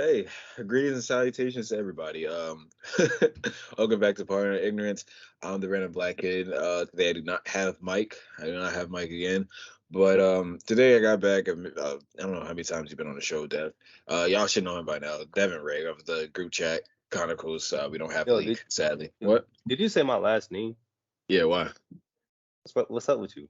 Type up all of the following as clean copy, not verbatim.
Hey, greetings and salutations to everybody. Welcome back to Partner Ignorance. I'm the random black kid. Today I do not have Mike. I do not have Mike again. But today I got back. I don't know how many times you've been on the show, Dev. Y'all should know him by now. Devon Ray of the Groupchat Chronicles. We don't have Yo, Leak, sadly. What? did you say my last name? Yeah, why? What's up with you?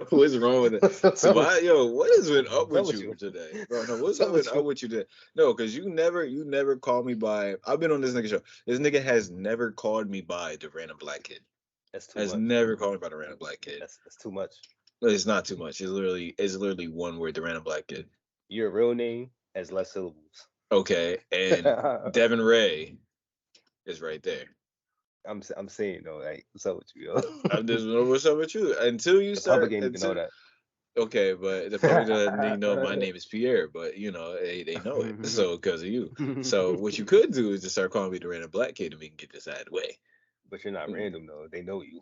What's wrong with it? What's So up with why, yo, what is been up what's up with with you you? today, bro? No, what's What's up up with up you? with you today? No, because you never called me by. I've been on this nigga show. This nigga has never called me by the random black kid. That's too Has much. never called me by the random black kid. That's too much. No, it's not too much. It's literally one word, the random black kid. Your real name has less syllables. Okay, and Devon Ray is right there. I'm saying though, like, what's up with you, yo? I'm just what's up with you until you The public start ain't even know until that. Okay, but the public doesn't need to know my name is Pierre, but they know it. So because of you. So what you could do is just start calling me the random black kid and we can get this out of the way. But you're not random though. They know you.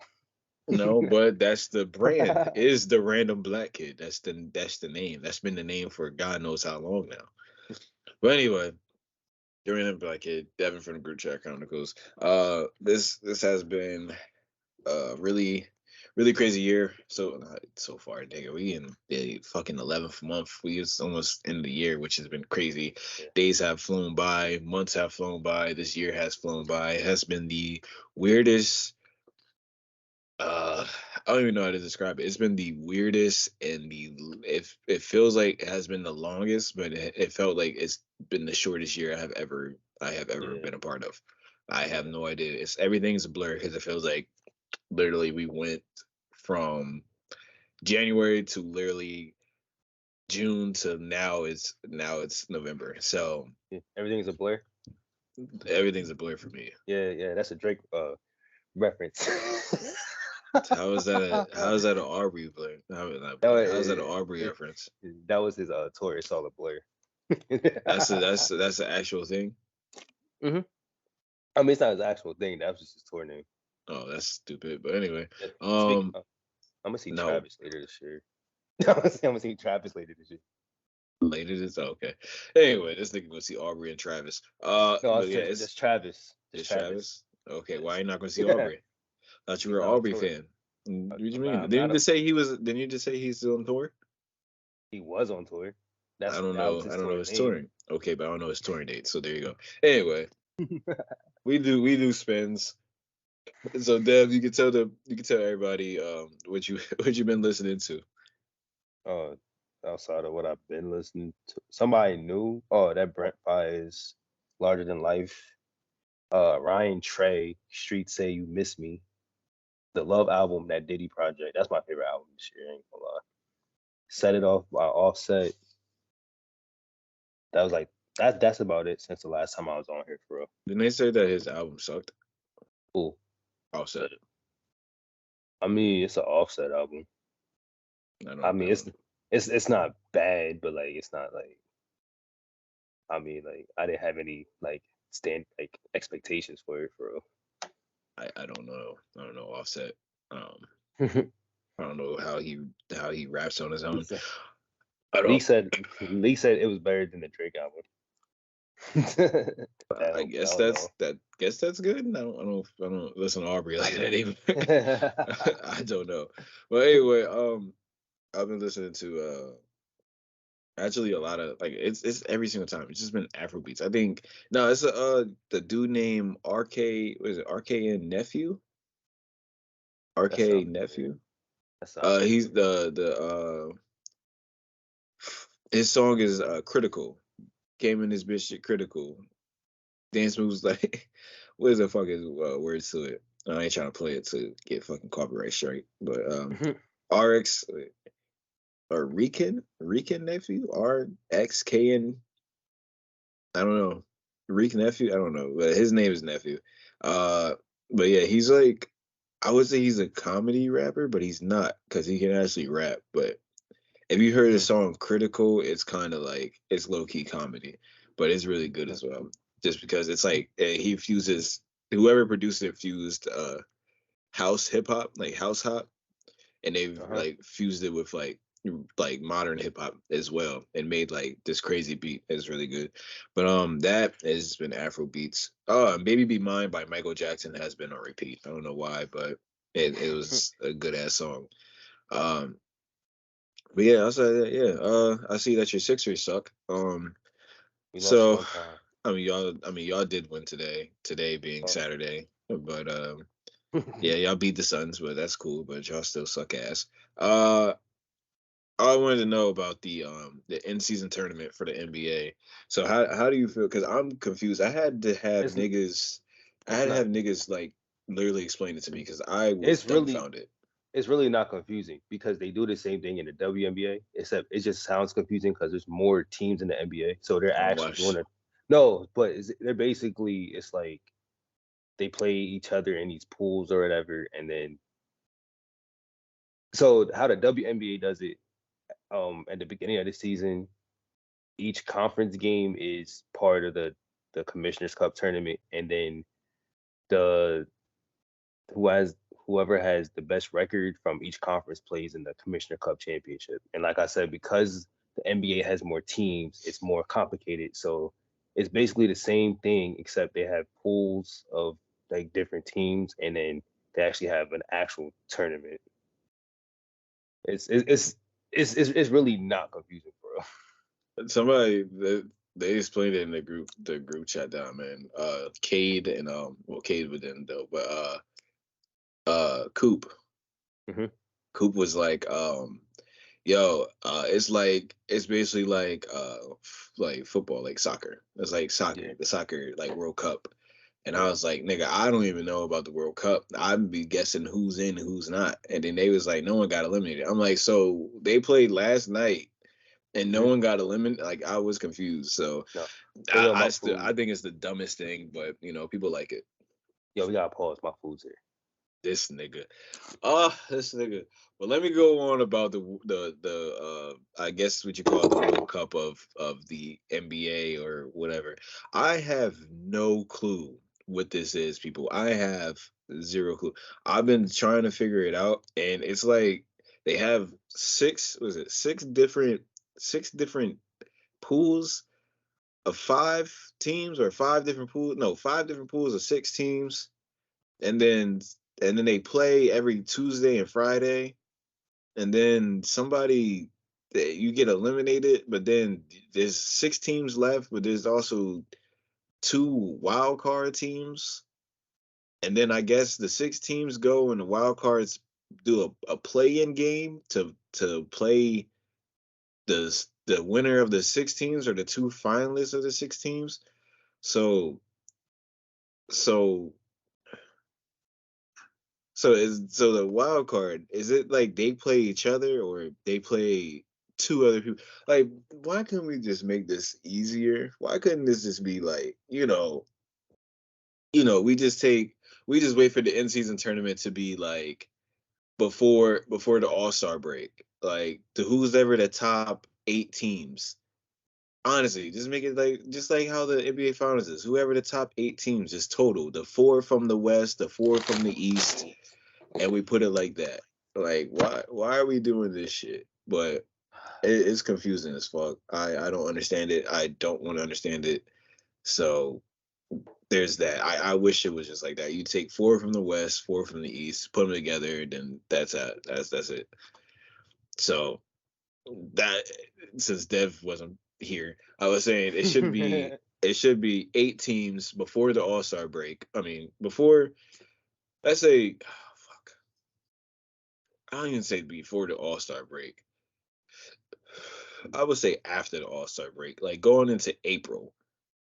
No, but that's the brand is the random black kid. That's the name. That's been the name for God knows how long now. But anyway, the random black kid, Devin from the Groupchat Chronicles. This has been really really crazy year so far, nigga. We in the fucking 11th month. We is almost end of the year, which has been crazy. Yeah. Days have flown by, months have flown by, this year has flown by. It has been the weirdest. I don't even know how to describe it. It's been the weirdest and it feels like it has been the longest, but it felt like it's been the shortest year I have ever Yeah. been a part of. I have no idea. It's everything's a blur because it feels like literally we went from January to literally June to now it's November. So Yeah. Everything's a blur. everything's a blur for me. Yeah. That's a Drake reference. How is that an Aubrey blur? Not That blur. How's that an was, Aubrey reference? that was his tour. It's all a blur. That's the actual thing. hmm I mean, it's not his actual thing. That was just his tour name. Oh, that's stupid. But anyway, Yeah, speak. um, I'm gonna see no, Travis later this year. I'm gonna see Travis later this year. later this okay. Anyway, this nigga gonna see Aubrey and Travis. No, But it's yeah, it's just Travis. Just it's Travis. Travis. Okay, why Yes. you not gonna see Aubrey? Thought you He's were an not on Aubrey tour. fan. What do you But mean? I'm not. Didn't you just say he's still on tour? He was on tour. I don't That was know. I his don't know tour his name. touring. Okay, but I don't know his touring date. So there you go. Anyway, we do spins. So Dev, you can tell everybody what you what you've been listening to. uh, outside of what I've been listening to, somebody new. Oh, that Brent Pie is larger than life. Ryan Trey, Streets Say You Miss Me. The Love album, that Diddy project. That's my favorite album this year. Ain't gonna lie. Set It Off by Offset. That was like that's about it since the last time I was on here for real. Didn't they say that his album sucked? Cool. Offset. I mean, it's an Offset album. I I don't mean, know. it's not bad, but like it's not like I mean like I didn't have any like like expectations for it for I don't know. I don't know Offset. Um, real. I don't know how he raps on his own. He said I Lee don't. said Lee said it was better than the Drake album. I I guess don't know. that's good. I don't listen to Aubrey like that even. I don't know. But anyway, I've been listening to actually a lot of like it's every single time. It's just been Afro beats. I think no, it's the dude named RK. What is it? RK and nephew. That sounds RK familiar. nephew. That sounds He's familiar. his song is critical. Came in this bitch shit critical. Dance moves like what is the fucking words to it? I ain't trying to play it to get fucking copyright straight, but RX or Rican nephew RXKN. I don't know. Reek nephew. I don't know, but his name is nephew. Uh, but yeah, he's like I would say he's a comedy rapper, but he's not because he can actually rap. But if you heard the song "Critical," it's kind of like it's low key comedy, but it's really good as well. Just because it's like he fuses whoever produced it fused house hip hop like house hop, and they've Uh-huh. like fused it with like like modern hip hop as well, and made like this crazy beat. It's really good. But that has been Afro beats. Oh, and Baby Be Mine by Michael Jackson has been on repeat. I don't know why, but it was a good ass song. Um, but yeah, outside of that, yeah. I see that your Sixers suck. We lost So one time. y'all did win today. Today being Oh. Saturday, but yeah, y'all beat the Suns, but that's cool. But y'all still suck ass. Uh, I wanted to know about the in season tournament for the NBA. So how do you feel? Because I'm confused. It's I it's had to not. have niggas like literally explain it to me because I was It's really dumbfounded. it's really not confusing because they do the same thing in the WNBA, except it just sounds confusing because there's more teams in the NBA. So they're I don't actually doing watch. it. No, but they're basically it's like they play each other in these pools or whatever, and then so how the WNBA does it, at the beginning of the season, each conference game is part of the Commissioner's Cup tournament, and then the who has whoever has the best record from each conference plays in the Commissioner Cup championship. And like I said, because the NBA has more teams, it's more complicated. So it's basically the same thing, except they have pools of like different teams, and then they actually have an actual tournament. It's it's it's it's really not confusing, bro. Somebody they explained it in the group chat down, man. Cade and well, Cade within though, but Coop. Hmm. Coop was like, yo, it's basically like football, like soccer. It's like Yeah. soccer, the soccer like World Cup. And I was like, nigga, I don't even know about the World Cup. I'd be guessing who's in, who's not. And then they was like, no one got eliminated. I'm like, so they played last night and no Hmm. one got eliminated. Like I was confused. So No. Hey, yo, my I food. think it's the dumbest thing, but people like it. Yo, we gotta pause. My food's here. This nigga. This nigga. But let me go on about I guess what you call the World Cup of the NBA or whatever. I have no clue what this is, people. I have zero clue. I've been trying to figure it out, and it's like they have six different pools of five teams or five different pools? No, five different pools of six teams, and then they play every Tuesday and Friday, and then you get eliminated, but then there's six teams left, but there's also two wild card teams, and then I guess the six teams go and the wild cards do a play-in game to play the winner of the six teams or the two finalists of the six teams. So so so the wild card, is it like they play each other or they play two other people? Like, why couldn't we just make this easier? Why couldn't this just be like, we just wait for the in season tournament to be like before the All-Star break. Like the who's ever the top eight teams. Honestly, just make it like just like how the NBA Finals is. Whoever the top eight teams is total. The four from the West, the four from the East, and we put it like that. Like, why are we doing this shit? But it's confusing as fuck. I don't understand it. I don't want to understand it. So there's that. I wish it was just like that. You take four from the West, four from the East, put them together, then that's it. So that since Dev wasn't here, I was saying it should be eight teams before the All Star break. I mean, before, let's say, oh, fuck, I don't even say before the All Star break. I would say after the All Star break, like going into April,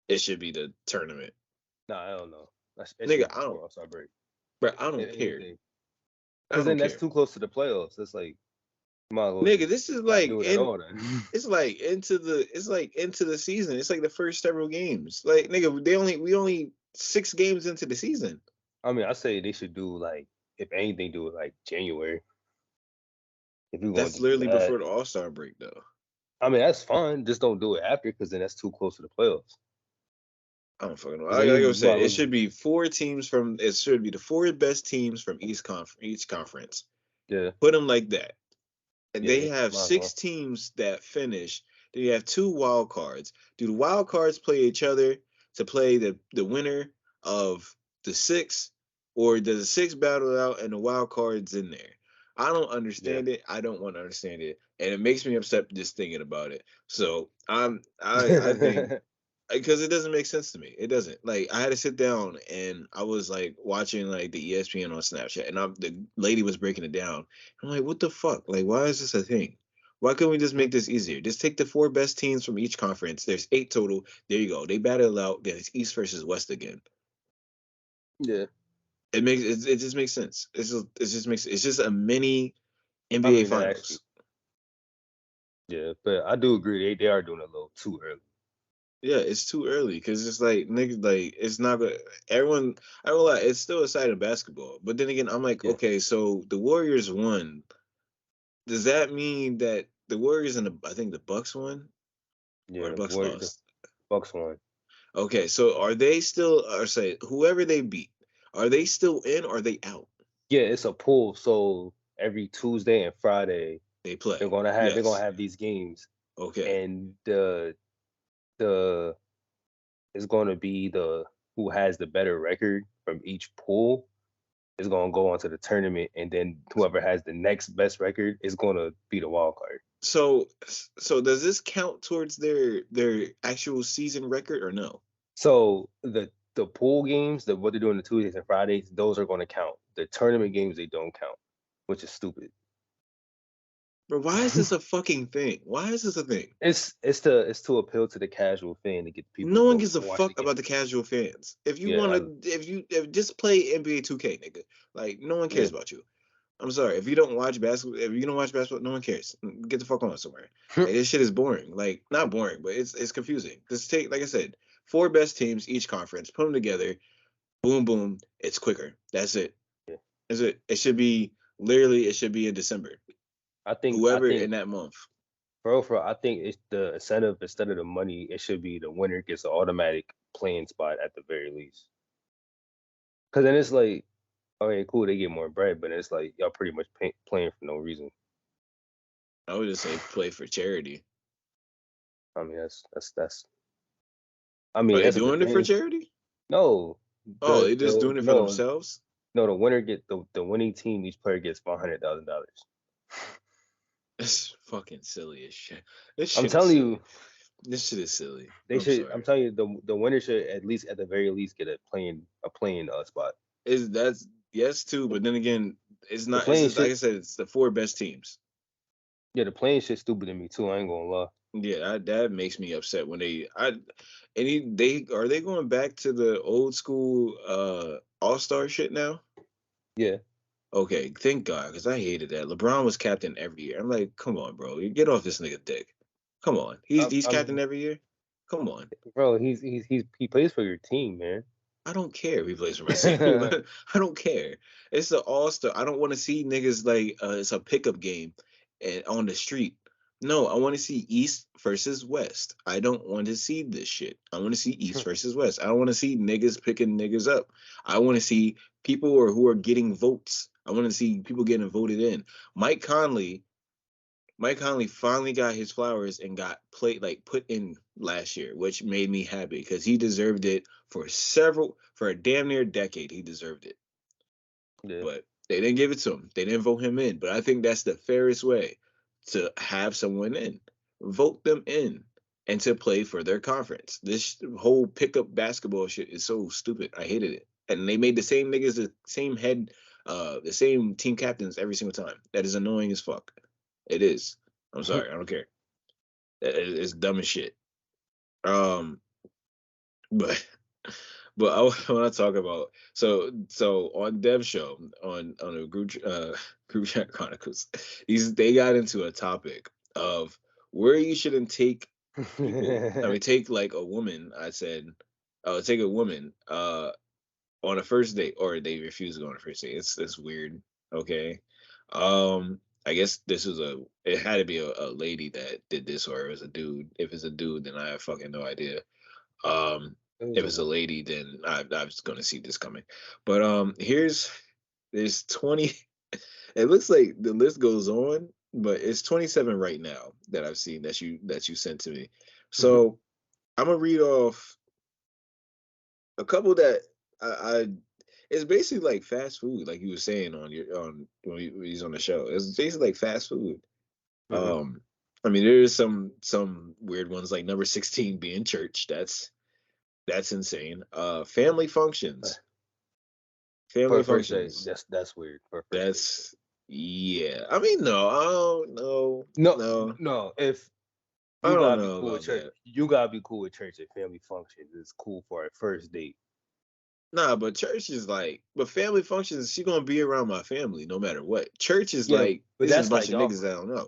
it should be the tournament. Nah, I don't know. That should Nigga, be before All-Star break. I don't care. Anything. I Because don't then that's care. too close to the playoffs. It's like, you might as well Nigga, just this is not like do it at all then. it's like into the season. It's like the first several games. Like nigga, we only 6 games into the season. I mean, I say they should do like, if anything, do it like January. If you're going That's to do literally that. before the All Star break though. I mean, that's fine. Just don't do it after because then that's too close to the playoffs. I don't fucking know. Because then Like I you might said, as it well should just, be four teams from. It should be the four best teams from each conference. yeah. Put them like that. they Yeah, have might as well. 6 teams that finish. Then you have 2 wild cards. Do the wild cards play each other to play the winner of the 6, or does the 6 battle out and the wild cards in there? I don't Yeah. understand it. I don't want to understand it, and it makes me upset just thinking about it. So I think, because it doesn't make sense to me. It doesn't. Like, I had to sit down and I was like watching like the ESPN on Snapchat, and the lady was breaking it down. I'm like, what the fuck? Like, why is this a thing? Why couldn't we just make this easier? Just take the 4 best teams from each conference. There's 8 total. There you go. They battle it out. Then it's East versus West again. Yeah. It just makes sense. It's just a mini I NBA mean, that actually, Finals. yeah, but I do agree they are doing it a little too early. Yeah, it's too early because it's like niggas, like, it's not gonna. Everyone, I don't lie, it's still exciting basketball. But then again, I'm like, Yeah. okay, so the Warriors won. Does that mean that the Warriors and I think the Bucks won, or the Yeah. Bucks The lost? Bucks won. Okay, so are they still, or say whoever they beat, are they still in or are they out? Yeah, it's a pool. So every Tuesday and Friday They play. they're gonna Yes. have these games, Okay. and the it's gonna be the who has the better record from each pool is gonna go on to the tournament, and then whoever has the next best record is gonna be the wild card. So so does this count towards their actual season record or no? So the pool games, what they're doing the Tuesdays and Fridays, those are gonna count. The tournament games they don't count, which is stupid. But why is this a fucking thing? Why is this a thing? It's to appeal to the casual fan to get people No to one go gives a watch the fuck game. about the casual fans. If you Yeah, want to, if just play NBA 2K, nigga. Like, no one cares yeah. about you. I'm sorry. If you don't watch basketball, if you don't watch basketball, no one cares. Get the fuck on somewhere. Like, this shit is boring. Like, not boring, but it's confusing. Just take, like I said, 4 best teams each conference, put them together, boom, boom. It's quicker. That's it. Yeah. That's it. It should be literally. It should be in December. I Whoever think in that month. I think it's the incentive instead of the money. It should be the winner gets an automatic playing spot at the very least. Because then it's like, okay, cool, they get more bread, but it's like y'all pretty much playing for no reason. I would just say play for charity. I mean, that's. Are they That's what the doing it for thing. charity? No, Oh, they just doing it for no, themselves? no. The winner get the winning team. Each player gets $100,000. That's fucking silly as shit. This I'm shit is telling silly. you, This shit is silly. they I'm should. I'm sorry. telling you, the winner should at the very least get a playing spot. Is that's yes too, The, but then again, it's the not. It's playing just like I shit. said. It's the 4 best teams. Yeah, the playing shit stupid to me too. I ain't gonna lie. Yeah, that makes me upset when they are they going back to the old school All Star shit now? Yeah. Okay, thank God, because I hated that. LeBron was captain every year. I'm like, come on, bro, you get off this nigga dick. Come on, he's I captain mean, every year. Come on. bro, he plays for your team, man. I don't care if he plays for my team. I don't care. It's an all star. I don't want to see niggas like it's a pickup game and on the street. No, I want to see East versus West. I don't want to see this shit. I want to see East versus West. I don't want to see niggas picking niggas up. I want to see people who are getting votes. I want to see people getting voted in. Mike Conley Mike Conley finally got his flowers and got put in last year, which made me happy because he deserved it for a damn near decade. He deserved it, Yeah. but they didn't give it to him. They didn't vote him in. But I think that's the fairest way to have someone in. Vote them in and to play for their conference. This whole pickup basketball shit is so stupid. I hated it. And they made the same niggas the same team captains every single time. That is annoying as fuck. It is. I'm sorry. I don't care. It's dumb as shit. Um, but I want to talk about so on Dev show on a group chat chronicles, they got into a topic of where you shouldn't take people. I mean, take like a woman. I said, take a woman on a first date, or they refuse to go on a first date. It's weird. Okay. I guess it had to be a lady that did this, or it was a dude. If it's a dude, then I have fucking no idea. Um, It was if a it's a woman. lady, then I was gonna see this coming. But there's 20. It looks like the list goes on. but it's 27 right now that I've seen that you sent to me. Hmm. So I'm gonna read off a couple that I it's basically like fast food, like you were saying on your on when he's on the show. It's basically like fast food. Hmm. Um, I mean, there is some weird ones like number 16 being church. That's insane. Family functions. For Family a first date, functions. that's weird for a first date. That's yeah. I mean, no, I don't no, No, no. no. If I you don't gotta be know cool with about church, that. you gotta be cool with church and family functions. It's cool for a first date. Nah, but church is like, but family functions, she gonna be around my family no matter what. Church is Yeah, like, but this is a that's bunch like of y'all. niggas that I don't know.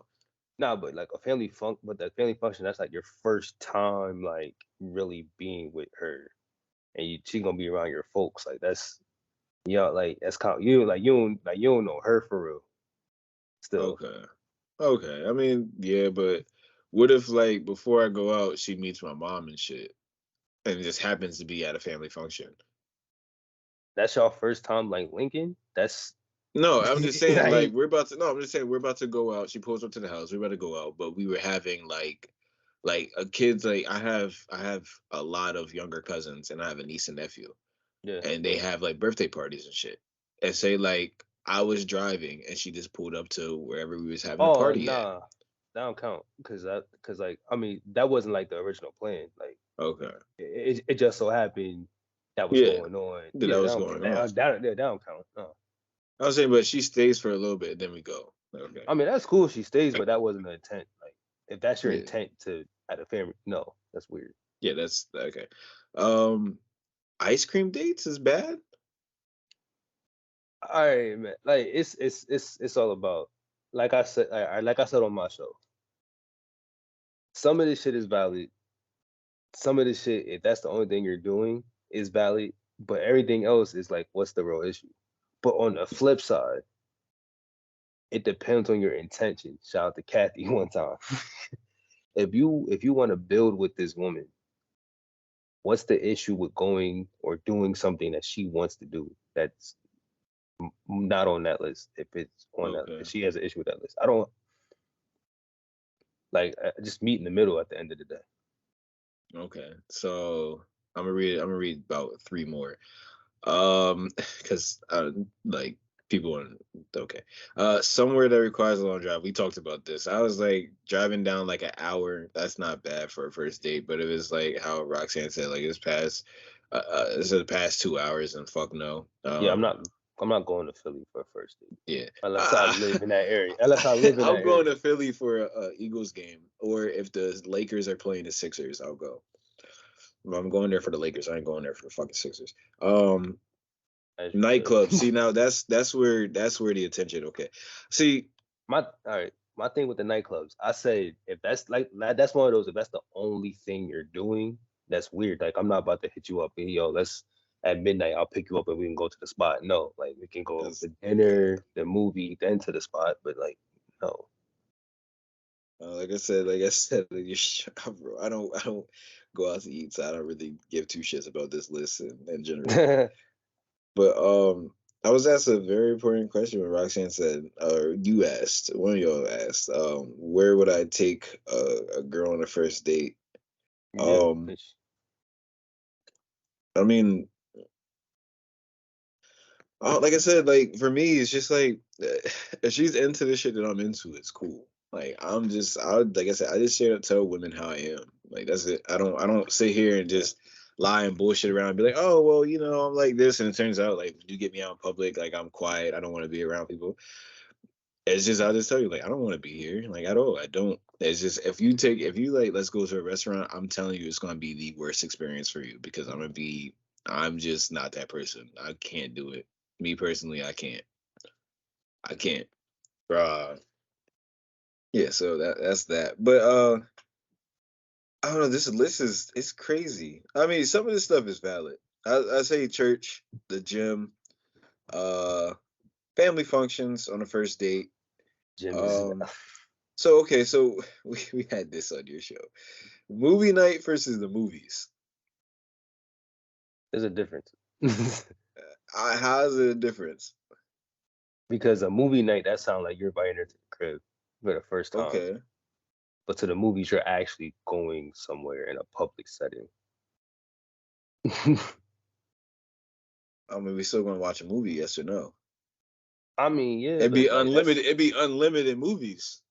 Nah, but like a but that family function, that's like your first time, like really being with her, and she gonna be around your folks. Like that's like that's kind you don't know her for real. Still, Okay. Okay. I mean, yeah, but what if like before I go out, she meets my mom and shit, and it just happens to be at a family function? that's y'all first time like linking. That's No, I'm just saying like like we're about to. No, I'm just saying we're about to go out. She pulls up to the house. We're about to go out, but we were having like a kids like I have a lot of younger cousins, and I have a niece and nephew, yeah. and they have like birthday parties and shit. And say like I was driving and she just pulled up to wherever we was having a Oh party at. nah, that don't count because like I mean that wasn't like the original plan. Like Okay. it just so happened that was Yeah. going on. That Yeah, was going on. that don't count. No. I was saying, but she stays for a little bit, then we go. Okay. I mean that's cool if she stays, but that wasn't the intent. Like if that's your Yeah. intent to at a family, no, that's weird. Yeah, that's okay. Um, ice cream dates is bad. All right, man. Like it's all about like I said on my show. Some of this shit is valid. Some of this shit, if that's the only thing you're doing, is valid. But everything else is like, what's the real issue? But on the flip side, it depends on your intention. Shout out to Kathy one time. If you want to build with this woman, what's the issue with going or doing something that she wants to do that's not on that list? If it's on that, Okay. if she has an issue with that list, I don't like just meet in the middle at the end of the day. Okay. So I'm gonna read about three more. Because like people want. Okay. Somewhere that requires a long drive. We talked about this. I was like driving down like an hour. That's not bad for a first date. But it was like how Roxanne said, like it's the past 2 hours, and fuck no. Yeah, I'm not going to Philly for a first date Yeah. unless I live in that area. Unless I live in I'm that going area. to Philly for a Eagles game, or if the Lakers are playing the Sixers, I'll go. But I'm going there for the Lakers. I ain't going there for the fucking Sixers. As you Nightclub. should. See now that's where the attention. Okay. See. All right. My thing with the nightclubs, I say if that's that's one of those, if that's the only thing you're doing, that's weird. Like I'm not about to hit you up and yo, let's at midnight I'll pick you up and we can go to the spot. No, like we can go That's to okay. dinner, the movie, then to the spot, but like no. Like I said, like bro, I don't go out to eat, so I don't really give two shits about this list in general. But I was asked a very important question when Roxanne said, or you asked, one of y'all asked, where would I take a girl on a first date? Yeah. Um, I mean, like I said, like for me, it's just like if she's into the shit that I'm into, it's cool. Like like I said, I just share to tell women how I am. Like that's it. I don't sit here and just lie and bullshit around and be like, oh well, I'm like this, and it turns out like when you get me out in public, like I'm quiet. I don't want to be around people. It's just I'll just tell you like I don't want to be here like at all. I don't. It's just if you like let's go to a restaurant, I'm telling you it's gonna be the worst experience for you because I'm just not that person. I can't do it. Me personally, I can't. I can't. Yeah, so that's that. But I don't know, this list is it's crazy. I mean, some of this stuff is valid. I say church, the gym, uh family functions on the first date. Gym is Um so okay, so we had this on your show. Movie night versus the movies. there's a difference. How is it a difference? Because a movie night, that sounds like you're inviting her to the crib. for the first time. Okay. But to the movies, you're actually going somewhere in a public setting. I mean, we still gonna watch a movie, yes or no? I mean, yeah, It'd be but like unlimited. It'd be unlimited movies.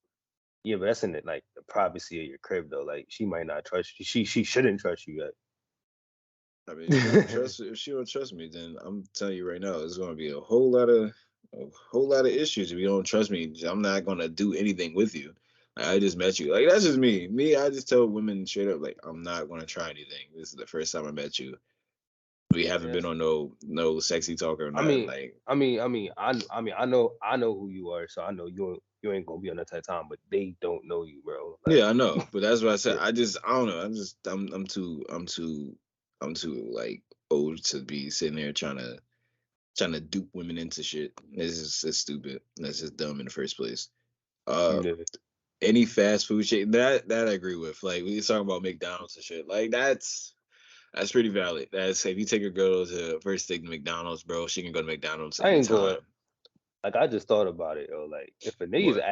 but that's in like the privacy of your crib though. Like she might not trust you. She shouldn't trust you I mean, yet. if she don't trust me, then I'm telling you right now, there's gonna be a whole lot of issues if you don't trust me. I'm not gonna do anything with you. Like, I just met you. Like that's just me. I just tell women straight up, like I'm not gonna try anything. This is the first time I met you. We haven't Yeah, been on no sexy talk or I nothing. mean, Like I know who you are, so I know you ain't gonna be on that type of time. But they don't know you, bro. Like, yeah, I know, but that's what I said. yeah, I don't know. I'm too like old to be sitting there trying to dupe women into shit. It's stupid. That's just dumb in the first place. Uh, yeah, any fast food shit that I agree with. Like we talking about McDonald's and shit. Like that's pretty valid. That's if you take a girl to first take to McDonald's, bro, she can go to McDonald's I ain't going. anytime. Like, I just thought about it, yo. Like, if a nigga's What?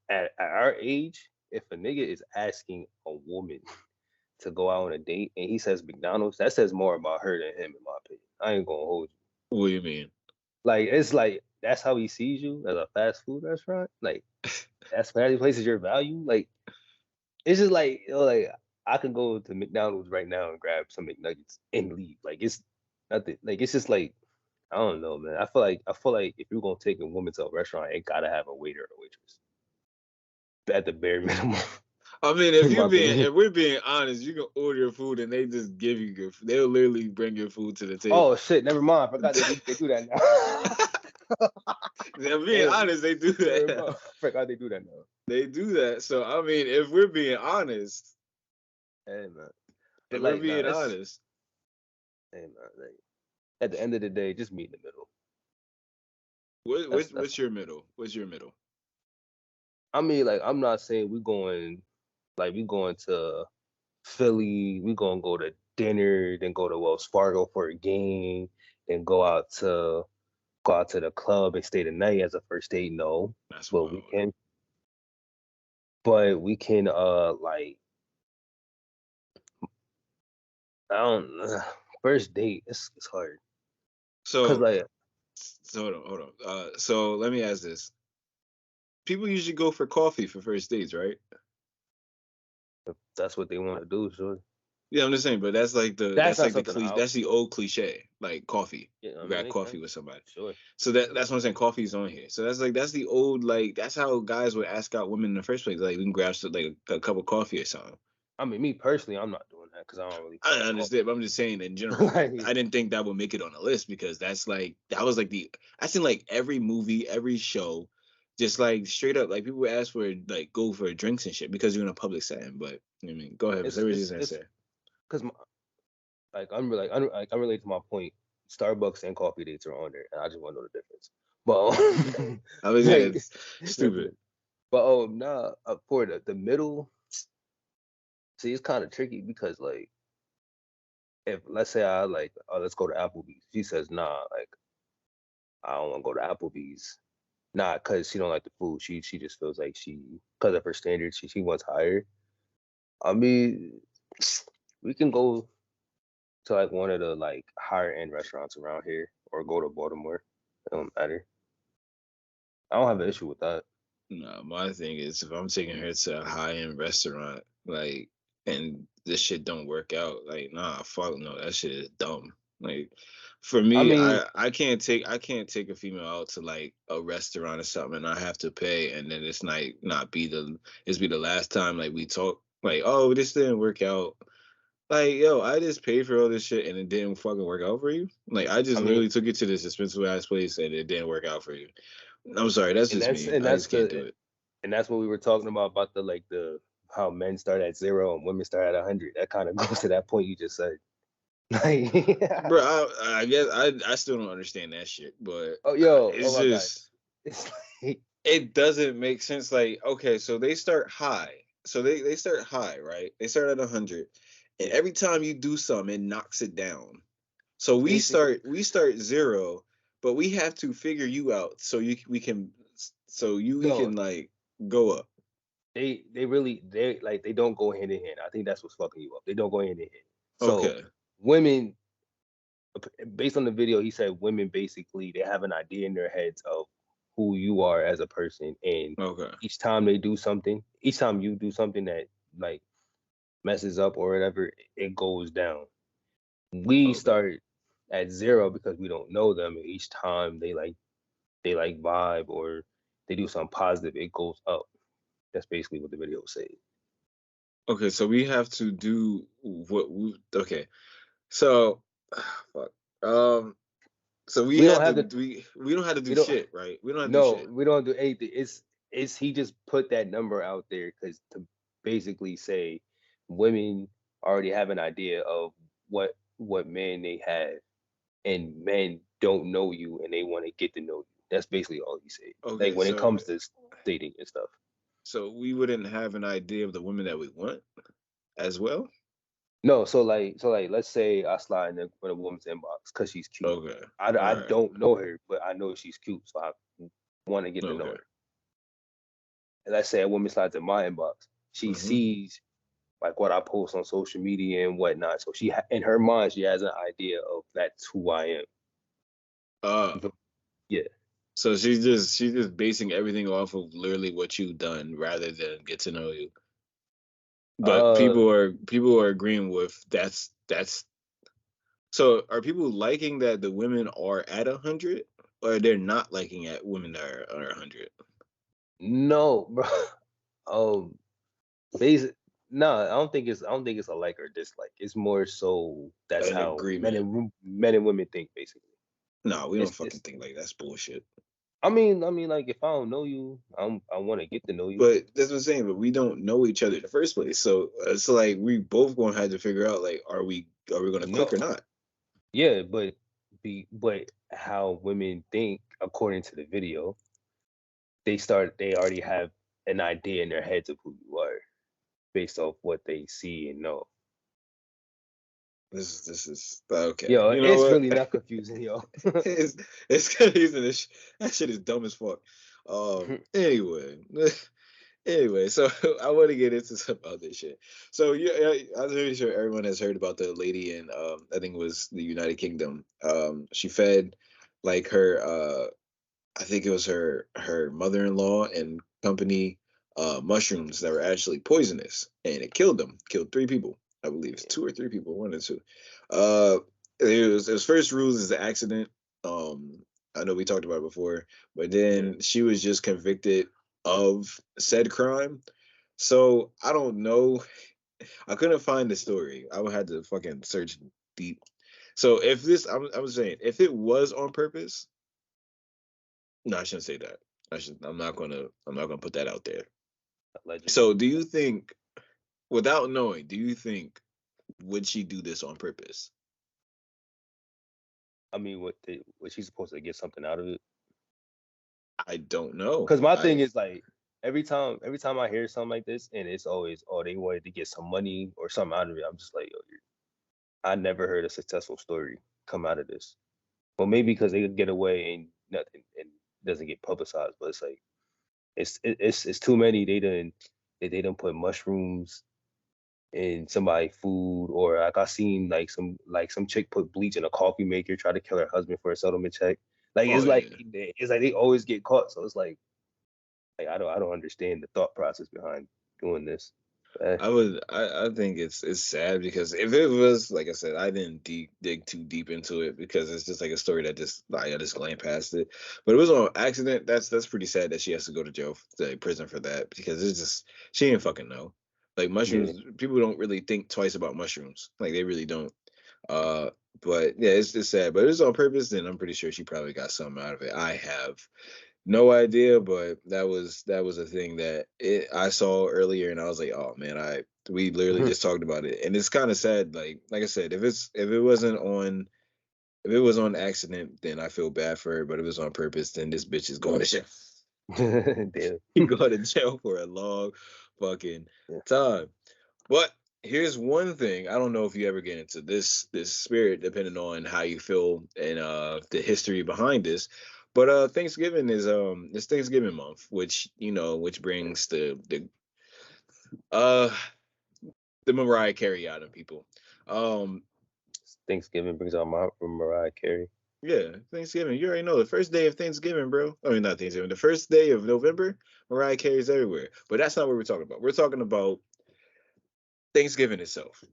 at our age, if a nigga is asking a woman to go out on a date and he says McDonald's, that says more about her than him, in my opinion. I ain't gonna hold you. What do you mean? Like, it's like that's how he sees you as a fast food restaurant. Like, that's where he places your value. Like, it's just like, like I can go to McDonald's right now and grab some McNuggets and leave. Like, it's nothing. Like, it's just like, I don't know, man. I feel like if you're gonna take a woman to a restaurant, it gotta have a waiter or a waitress at the bare minimum. I mean, In my opinion. if we're being honest, you can order your food and they just give you your food. They'll literally bring your food to the Oh table. shit, never mind. I forgot they do that now. If being Damn, honest, they do never that. mind. I forgot they do that now. They do that. So I mean, if we're being honest, Hey man, but if we're like, nah, being that's honest, hey man. Like, at the end of the day, just meet in the middle. That's. what's your middle? What's your middle? I mean, like, I'm not saying we going to Philly. We gonna go to dinner, then go to Wells Fargo for a game, then go out to the club and stay the night as a first date. No, That's but wild. we can like, I don't first date. It's hard because So, like hold on. So let me ask this: people usually go for coffee for first dates, right? if that's what they want to do. Sure, Yeah, I'm just saying, but that's that's not like something I. that's the old cliche, like coffee. Yeah, I You mean, got makes coffee sense. with somebody. Sure, So that's what I'm saying. Coffee's on here. So that's the old like that's how guys would ask out women in the first place. Like we can grab like a cup of coffee or something. I mean, me personally, I'm not doing that because I don't really I fuck with understand, but I'm just saying in coffee. general. Like Like, I didn't think that would make it on the list because that was like I seen like every movie, every show, just like straight up like people would ask for like go for drinks and shit because you're in a public setting. But I mean, go ahead, say what you're gonna it's say. because like I'm related to my point. Starbucks and coffee dates are on there, and I just want to know the difference. But I was yeah, like, it's stupid. but nah, for the middle, see, it's kind of tricky because like, if let's say I like, oh, let's go to Applebee's. She says, nah, like I don't want to go to Applebee's. Not because she don't like the food. She just feels like because of her standards, she wants higher. I mean, we can go to like one of the like higher end restaurants around here, or go to Baltimore. It don't matter. I don't have an issue with that. No, my thing is if I'm taking her to a high end restaurant, like, and this shit don't work out, like, nah, fuck no, that shit is dumb. Like, for I me, mean, I can't take a female out to like a restaurant or something, and I have to pay, and then it's not be the last time like we talk, like, oh, this didn't work out. Like, yo, I just paid for all this shit and it didn't fucking work out for you. Like, I I just mean, literally took you to this expensive ass place and it didn't work out for you. I'm sorry, that's and just that's me. and I that's just can't do the it. and that's what we were talking about the like the how men start at 0 and women start at 100. That kind of goes to that point you just said. Like, Bro, I guess I still don't understand that shit, but oh yo, oh it's my god, just it's like, it doesn't make sense. Like, okay, so they start high, so they start high, right? They start at 100, and yeah, every time you do something, it knocks it down. So basically, we start zero, but we have to figure you out so you we can so you we no, can like go up. They really they don't go hand in hand. I think that's what's fucking you up. They don't go hand in hand. So Okay. women, based on the video, he said women basically they have an idea in their heads of who you are as a person, and Okay. each time you do something that like messes up or whatever, it goes down. We Okay. start at zero because we don't know them, and each time they like vibe or they do something positive, it goes up. That's basically what the video said. Okay. So we have to do what we. Okay. So, fuck. So we We don't had have to to. we don't have to do We don't. shit, right? We don't have to do No, shit. we don't do anything. It's he just put that number out there because to basically say women already have an idea of what men they have, and men don't know you and they want to get to know you. That's basically all he said. Like Okay. when it So comes to dating and stuff. we wouldn't have an idea of the women that we want as well. No, so like let's say I slide in a woman's inbox because she's cute. Okay. I All right. don't know her, but I know she's cute, so I want to get to know Okay. her. And let's say a woman slides in my inbox, she Mm-hmm. sees like what I post on social media and whatnot. So in her mind, she has an idea of that's who I am. Uh, Yeah. so she's just basing everything off of literally what you've done rather than get to know you. But Uh, people are agreeing with that's so are people liking that the women are at 100 or they're not liking at women that are 100? no, bro. Um, basic. No, I don't think it's a like or dislike. It's more so that's An how agreement. men and women think basically. No, we don't fucking It's think like that's bullshit. I mean, like if I don't know you, I want to get to know you. But that's what I'm saying. But we don't know each other in the first place. So it's like we both gonna have to figure out like are we gonna click No, or not? yeah, but how women think according to the video, they already have an idea in their heads of who you are based off what they see and know. This is okay. Yo, You know it's what? really not confusing, yo. it's it's confusing. That shit is dumb as fuck. Anyway, anyway, so I want to get into some other shit. So yeah, I'm pretty sure everyone has heard about the lady in I think it was the United Kingdom. She fed like her I think it was her mother-in-law and company mushrooms that were actually poisonous, and it killed them. Killed three people, I believe. It's Yeah, two or three people, one or two. Uh, it was first ruled as an accident. I know we talked about it before, but yeah. then she was just convicted of said crime. So I don't know. I couldn't find the story. I would have to fucking search deep. So if this, I'm saying, if it was on purpose, no, I shouldn't say that. I'm not gonna put that out there. Allegedly. So do you think, without knowing, do you think would she do this on purpose? I mean, was she supposed to get something out of it? I don't know. Because my thing I is like every time I hear something like this, and it's always they wanted to get some money or something out of it. I'm just like, yo, I never heard a successful story come out of this. Well, maybe because they could get away and nothing and doesn't get publicized, but it's like it's too many. They didn't put mushrooms in somebody's food, or like I seen like some chick put bleach in a coffee maker, try to kill her husband for a settlement check. Like oh it's like yeah. it's like they always get caught. So it's like I don't understand the thought process behind doing this. But, I think it's sad because if it was like I said, I didn't dig too deep into it because it's just like a story that just like I just glanced past it. But it was on accident. That's pretty sad that she has to go to jail to prison for that because it's just she didn't fucking know. Like yeah. mushrooms, people don't really think twice about mushrooms. Like they really don't. Uh, but yeah, it's sad. But it was on purpose. Then I'm pretty sure she probably got something out of it. I have no idea, but that was a thing that I saw earlier, and I was like, oh man, we literally just talked about it, and it's kind of sad. Like I said, if it was on accident, then I feel bad for her. But if it was on purpose, then this bitch is going to jail. Damn. You go to jail for a long fucking Yeah. time. But here's one thing. I don't know if you ever get into this spirit, depending on how you feel and the history behind this. But Thanksgiving is it's Thanksgiving month, which which brings uh the Mariah Carey out of people. Um Thanksgiving brings out my from Mariah Carey. yeah, Thanksgiving. You already know the first day of Thanksgiving, bro. I mean not Thanksgiving. The first day of November, Mariah Carey's everywhere. But that's not what we're talking about. We're talking about Thanksgiving itself.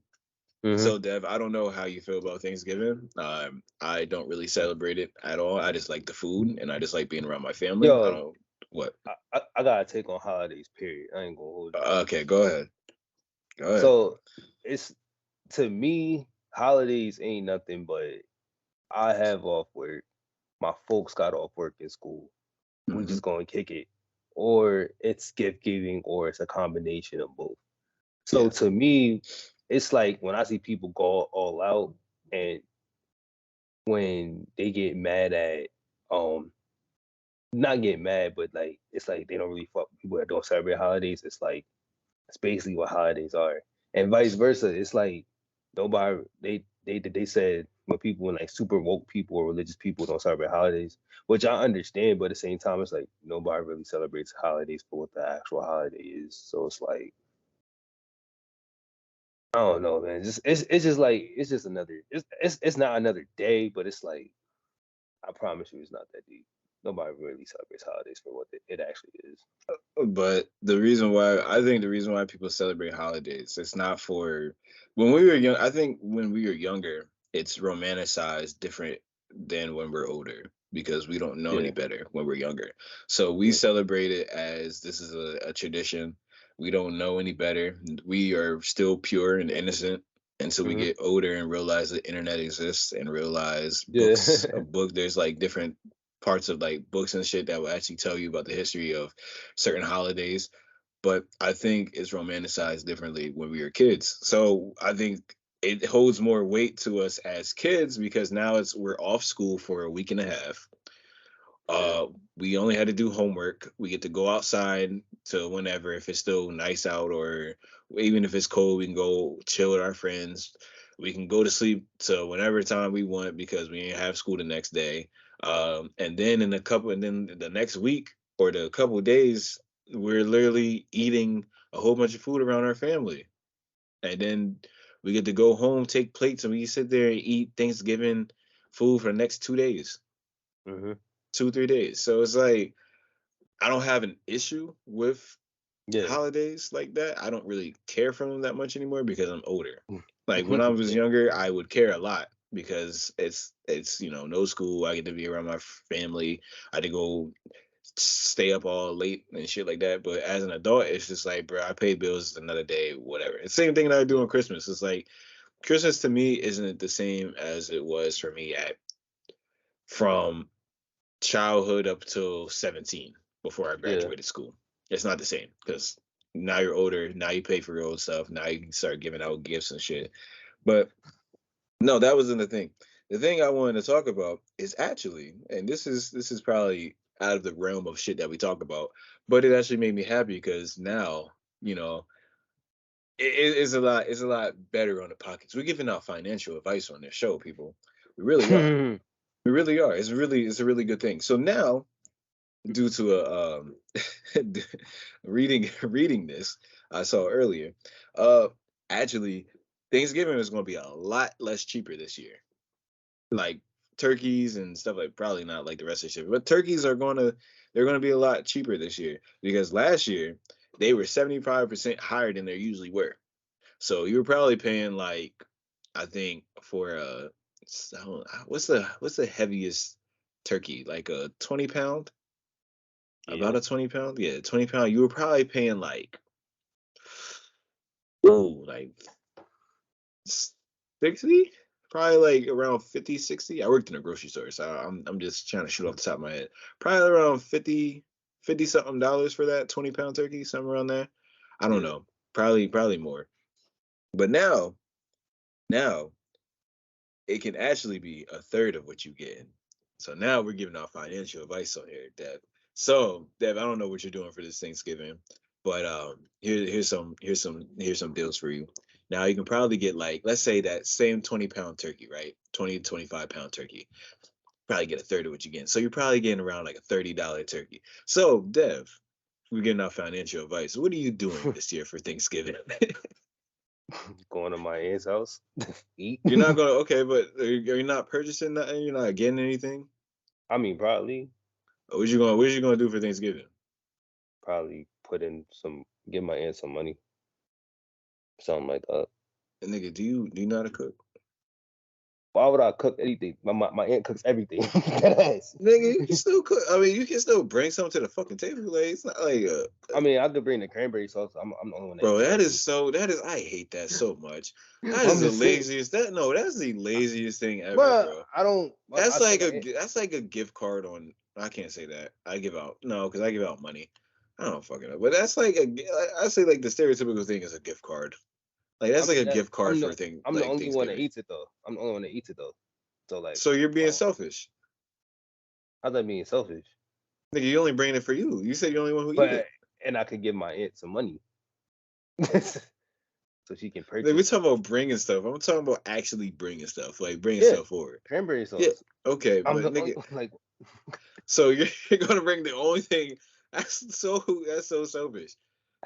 Mm-hmm. So, Dev, I don't know how you feel about Thanksgiving. I don't really celebrate it at all. I just like the food and I just like being around my family. I Yo, don't what. I gotta take on holidays. Period. I ain't gonna hold you. Okay, go ahead. Go ahead. So it's to me, holidays ain't nothing but I have off work. My folks got off work in school. We Hmm. just gonna kick it, or it's gift giving, or it's a combination of both. So Yeah. to me, it's like when I see people go all out, and when they get mad at not get mad, but like it's like they don't really fuck with people that don't celebrate holidays. It's like it's basically what holidays are, and vice versa. It's like nobody they said when people when like super woke people or religious people don't celebrate holidays, which I understand, but at the same time, it's like nobody really celebrates holidays for what the actual holiday is. So it's like I don't know, man. It's just like it's just another it's not another day, but it's like I promise you, it's not that deep. Nobody really celebrates holidays for what it actually is. But the reason why people celebrate holidays, it's not for when we were young. I think when we were younger, it's romanticized different than when we're older because we don't know any Yeah. better when we're younger. So we Mm-hmm. celebrate it as this is a tradition. We don't know any better. We are still pure and innocent until we Mm-hmm. get older and realize the internet exists and realize books, a Yeah. book, there's like different parts of like books and shit that will actually tell you about the history of certain holidays. But I think it's romanticized differently when we were kids. So I think it holds more weight to us as kids because now we're off school for a week and a half. Yeah. Uh, we only had to do homework. We get to go outside to whenever, if it's still nice out, or even if it's cold, we can go chill with our friends. We can go to sleep to whenever time we want because we didn't have school the next day. And then the next week or the couple of days, we're literally eating a whole bunch of food around our family. And then we get to go home, take plates, and we sit there and eat Thanksgiving food for the next 2 days, Mm-hmm. 2 3 days. So it's like I don't have an issue with Yeah. holidays like that. I don't really care for them that much anymore because I'm older. Like when I was Yeah. younger, I would care a lot because it's no school. I get to be around my family. I had to go stay up all late and shit like that. But as an adult, it's just like, bro, I pay bills another day, whatever. It's the same thing that I do on Christmas. It's like Christmas to me isn't the same as it was for me at from childhood up till 17 before I Yeah. graduated school. It's not the same because now you're older. Now you pay for your own stuff. Now you can start giving out gifts and shit. But no, that wasn't the thing. The thing I wanted to talk about is actually, and this is probably out of the realm of shit that we talk about, but it actually made me happy because now, you know, it's a lot better on the pockets. We're giving out financial advice on this show, people. We really are. We really are. It's a really good thing. So now due to a reading this I saw earlier. Actually, Thanksgiving is going to be a lot less cheaper this year. Like turkeys and stuff like probably not like the rest of the shit, but turkeys they're going to be a lot cheaper this year because last year they were 75% higher than they usually were. So you were probably paying like I think for what's the heaviest turkey like a 20 pound, about Yeah. a 20 pound? Yeah, 20 pound. You were probably paying like, ooh, like 60? Probably like around 50, 60. I worked in a grocery store, so I'm just trying to shoot off the top of my head. Probably around 50 something dollars for that 20 pound turkey, somewhere around there. I don't Yeah. know. Probably more. But now it can actually be a third of what you get. So now we're giving out financial advice on here, Dev. So, Dev, I don't know what you're doing for this Thanksgiving, but here's some deals for you. Now you can probably get like let's say that same 20 pound turkey, right? 20 to 25 pound turkey. probably get a third of what you're getting. So you're probably getting around like a $30 turkey. So, Dev, we're getting our financial advice. What are you doing this year for Thanksgiving? Going to my aunt's house, eat. You're not gonna but are you not purchasing nothing? You're not getting anything? I mean, probably What you gonna do for Thanksgiving? put in give my aunt some money, something like that. And nigga, do you know how to cook? Why would I cook anything? My aunt cooks everything. That ass. Nigga, you can still cook. I mean, you can still bring something to the fucking table. Like, it's not like I mean, I could bring the cranberry sauce. I'm the only one that bro, eats that is I hate that so much. That I'm is the just saying, laziest that's the laziest thing ever, but bro. I don't. That's I like think that's like a gift card on I can't say that. I give out no, because I give out money. I don't fucking know. But that's like I say like the stereotypical thing is a gift card. Like I that's like mean a gift card for thing I'm the like only one that Thanksgiving. eats it though. I'm the only one that eats it though. So like, So you're being oh, selfish. how's that being selfish? Nigga, you only bringing it for you. You said you're the only one who eat But it. and I could give my aunt some money, so she can Like, purchase. we're talking about bringing stuff. I'm talking about actually bringing stuff, like bringing Yeah, stuff forward. cranberry Yeah, sauce. okay, I'm but the only nigga, like. so you're gonna bring the only thing. That's so selfish.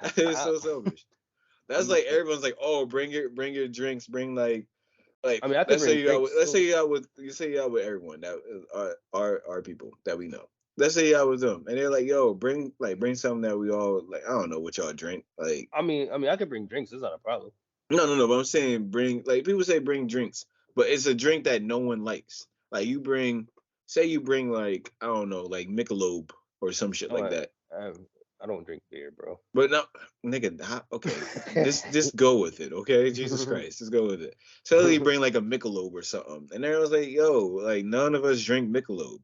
That is I, so selfish. That's I'm like just saying. everyone's like, oh, bring your drinks, bring like I mean, I could bring drinks let's say too. you say you out with everyone that our people that we know. Let's say you out with them, and they're like, yo, bring something that we all like. I don't know what y'all drink, like. I could bring drinks. It's not a problem. No. But I'm saying bring like people say bring drinks, but it's a drink that no one likes. Like say you bring like I don't know, like Michelob or some shit No, like that. I, I don't drink beer, bro. But no, nigga, okay, just go with it, okay? Jesus Christ, just go with it. So you bring like a Michelob or something, and everyone's like, yo, like none of us drink Michelob,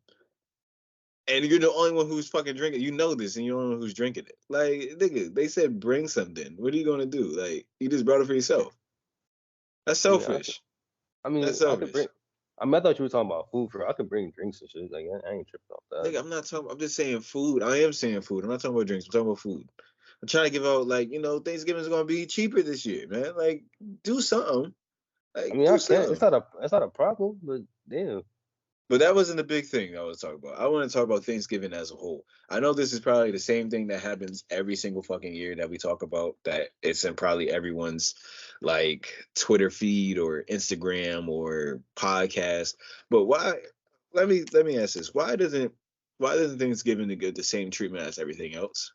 and you're the only one who's fucking drinking. You know this, and you're the only one who's drinking it. Like, nigga, they said bring something. What are you gonna do? Like, you just brought it for yourself. That's I mean, I selfish. That's I could bring. selfish. I thought you were talking about food. I could bring drinks and shit. Like I ain't tripping off that. Nigga, I'm not talking. I'm just saying food. I am saying food. I'm not talking about drinks. I'm talking about food. I'm trying to give out like Thanksgiving's gonna be cheaper this year, man. Like, do something. I Like, mean, do I can't. something. It's not a problem. But damn. But that wasn't the big thing I was talking about. I want to talk about Thanksgiving as a whole. I know this is probably the same thing that happens every single fucking year that we talk about. That it's in probably everyone's like Twitter feed or Instagram or podcast. But why? Let me ask this: why doesn't Thanksgiving get the same treatment as everything else?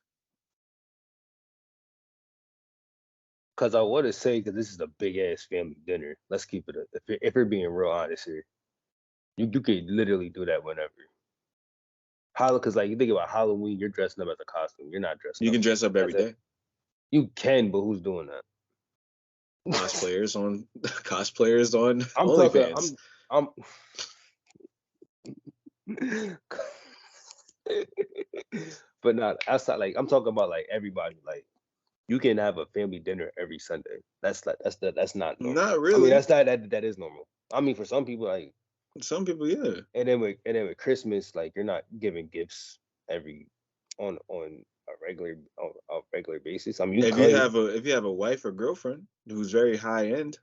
Because I want to say that this is a big ass family dinner. Let's keep it. If we're being real honest here, you could literally do that whenever. Because like you think about Halloween, you're dressing up as a costume. You're not dressing You up can dress up as every a. day. You can, but who's doing that? Cosplayers on cosplayers on I'm talking. OnlyFans. I'm. But not outside. Like I'm talking about like everybody. Like you can have a family dinner every Sunday. That's not normal. Not I mean really. that is normal. I mean for some people like Some people, yeah. and then with Christmas like you're not giving gifts every on a regular basis. I mean you could. If you have a wife or girlfriend who's very high end,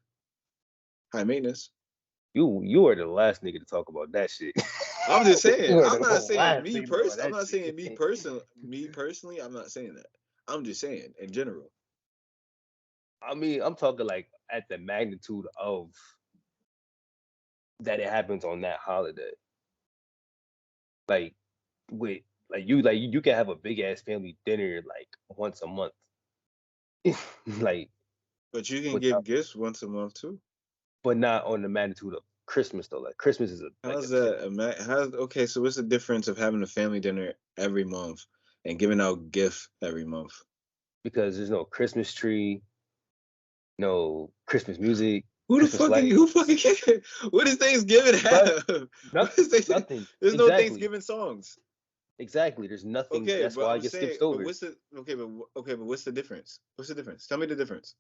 high maintenance. You are the last nigga to talk about that shit. I'm just saying. You are I'm the not saying last me nigga to talk about person. I'm that not saying shit. me personally. I'm not saying that. I'm just saying in general. I mean, I'm talking like at the magnitude of that it happens on that holiday. Like with like you can have a big ass family dinner like once a month. Like But you can give without gifts once a month too. but not on the magnitude of Christmas though. Like Christmas is like a How's that? Okay, so what's the difference of having a family dinner every month and giving out gifts every month? because there's no Christmas tree, no Christmas music, Christmas Who lights. fucking cares? What does Thanksgiving But have? not, What is Thanksgiving? nothing. There's no Exactly. Thanksgiving songs. Exactly. There's nothing. Okay, That's but why I'm it gets skipped saying, but over. what's the but what's the difference? What's the difference? Tell me the difference.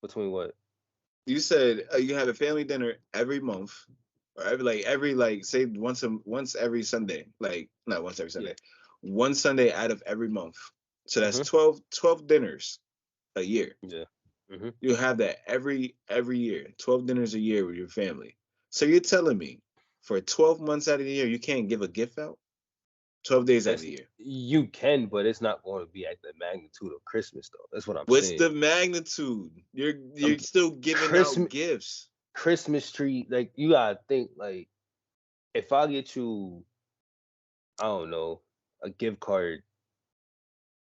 Between what? You said you have a family dinner every month, or every like say once every Sunday, like not once every Yeah. Sunday, one Sunday out of every month. So that's Mm-hmm. 12 dinners a year. Yeah. Mm-hmm. You have that every year, 12 dinners a year with your family. So you're telling me for 12 months out of the year, you can't give a gift out? 12 days out of the year. You can, but it's not going to be at the magnitude of Christmas though. That's what I'm What's saying. the magnitude? You're still giving out gifts. Christmas tree, like you gotta think, like if I get you, I don't know, a gift card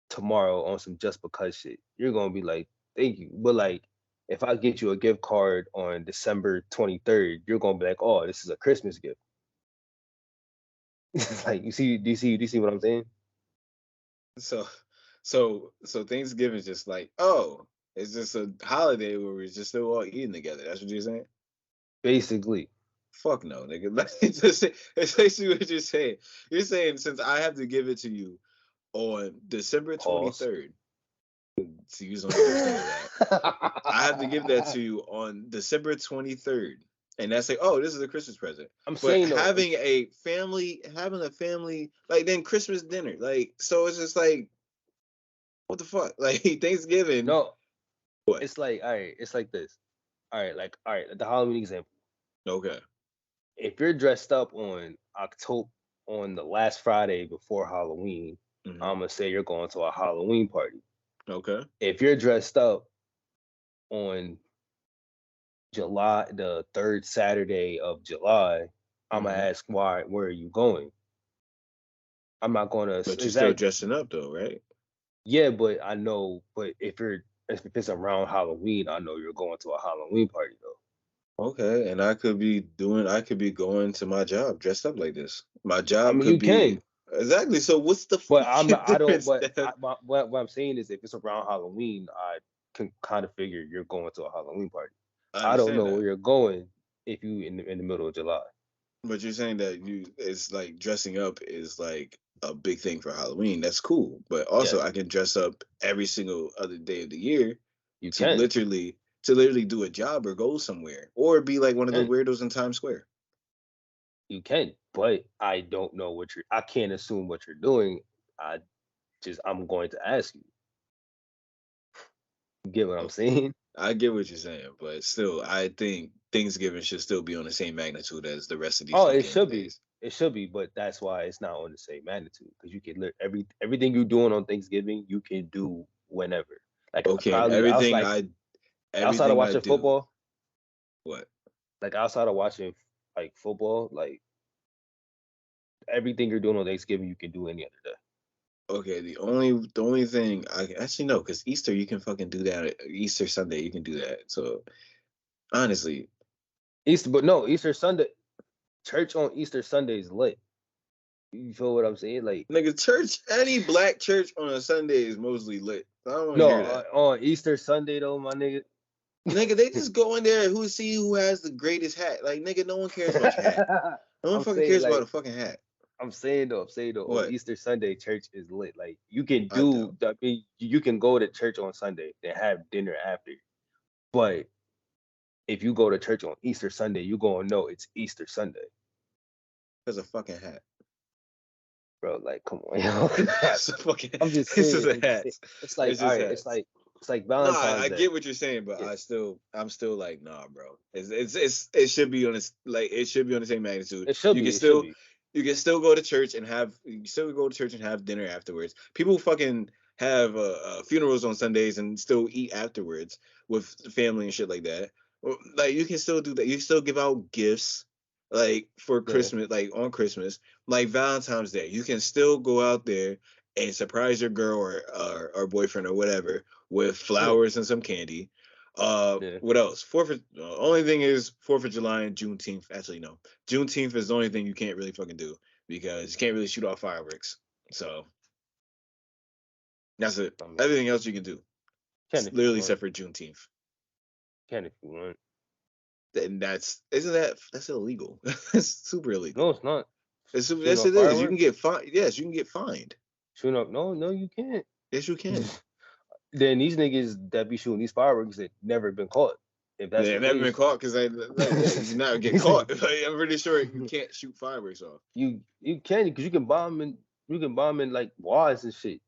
tomorrow on some just because shit, you're gonna be like, thank you. But like if I get you a gift card on December 23rd, you're gonna be like, oh, this is a Christmas gift. Like do you see what I'm saying? So Thanksgiving is just like, oh, it's just a holiday where we're just still all eating together. That's what you're saying? Basically. Fuck no, nigga. It's basically what you're saying. You're saying since I have to give it to you on December Pause. 23rd. So you don't understand that. I have to give that to you on December 23rd. And that's like, oh, this is a Christmas present. I'm But saying though, having a family, like then Christmas dinner. Like, so it's just like, what the fuck? Like Thanksgiving. no, What? it's like, all right, it's like this. All right, the Halloween example. Okay. If you're dressed up on the last Friday before Halloween, Mm-hmm. I'm gonna say you're going to a Halloween party. Okay. If you're dressed up on the third Saturday of July, I'm gonna ask where are you going? I'm not gonna. But you're still dressing up though, right? Yeah, but I know. But if it's around Halloween, I know you're going to a Halloween party though. Okay, and I could be going to my job dressed up like this. My job I mean, could you be can. exactly. So what's the But I'm fucking not. I don't. difference? But what I'm saying is, if it's around Halloween, I can kind of figure you're going to a Halloween party. I I don't understand know where that, you're going if you in the middle of July. but you're saying that it's like dressing up is like a big thing for Halloween. That's cool, but also Yes, I can dress up every single other day of the year you to can. literally do a job or go somewhere or be like one of the Can. weirdos in Times Square. You can. But I don't know what you're. I can't assume what you're doing. I'm going to ask you. You get what I'm saying? I get what you're saying, but still, I think Thanksgiving should still be on the same magnitude as the rest of these Oh, it fucking should be. days. It should be, but that's why it's not on the same magnitude because you can everything you're doing on Thanksgiving you can do whenever. Like Okay, and probably outside of everything I watching do, football, what? like outside of watching like football, like everything you're doing on Thanksgiving you can do any other day. Okay, the only thing I actually no, because Easter you can fucking do that. Easter Sunday you can do that. So honestly, Easter Sunday, church on Easter Sunday is lit. You feel what I'm saying? Like nigga, any black church on a Sunday is mostly lit. I don't want to no, hear that. on Easter Sunday though, my nigga. Nigga, they just go in there who has the greatest hat. Like nigga, no one cares about your hat. No one I'm fucking saying cares about like a fucking hat. I'm saying though, on What? Easter Sunday, church is lit. Like you can I do, don't. I mean, you can go to church on Sunday and have dinner after. But if you go to church on Easter Sunday, you gonna know it's Easter Sunday, There's a fucking hat. bro. Like, come on, yo. It's a fucking. I'm just It's saying, just a hat. it's like, It's all just right, hats. it's like No, Valentine's I Day. get what you're saying, but Yeah. I'm still like, nah, bro. It should be on this, like, it should be on the same magnitude. It should You be, can it should still, be. you can still go to church and have dinner afterwards. People fucking have funerals on Sundays and still eat afterwards with family and shit like that. Well, like you can still do that. You can still give out gifts, like for Yeah, Christmas, like on Christmas, like Valentine's Day. You can still go out there and surprise your girl or boyfriend or whatever with yeah, flowers and some candy. yeah. What else? Only thing is 4th of July and Juneteenth. Actually, no. Juneteenth is the only thing you can't really fucking do because you can't really shoot off fireworks. So that's it. I mean, Everything else you can do. can if you Literally want, except for Juneteenth. can if you want. And that's illegal. That's super illegal. No, it's not. Shooting Yes, off it is. You can fireworks? get fined. Yes, you can get fined. Shooting up? No, no, you can't. Yes, you can. Then these niggas that be shooting these fireworks that never been caught. If that's the They've never been case, caught because you not get caught. Like, I'm pretty sure you can't shoot fireworks off. you can because you can bomb in like wads and shit.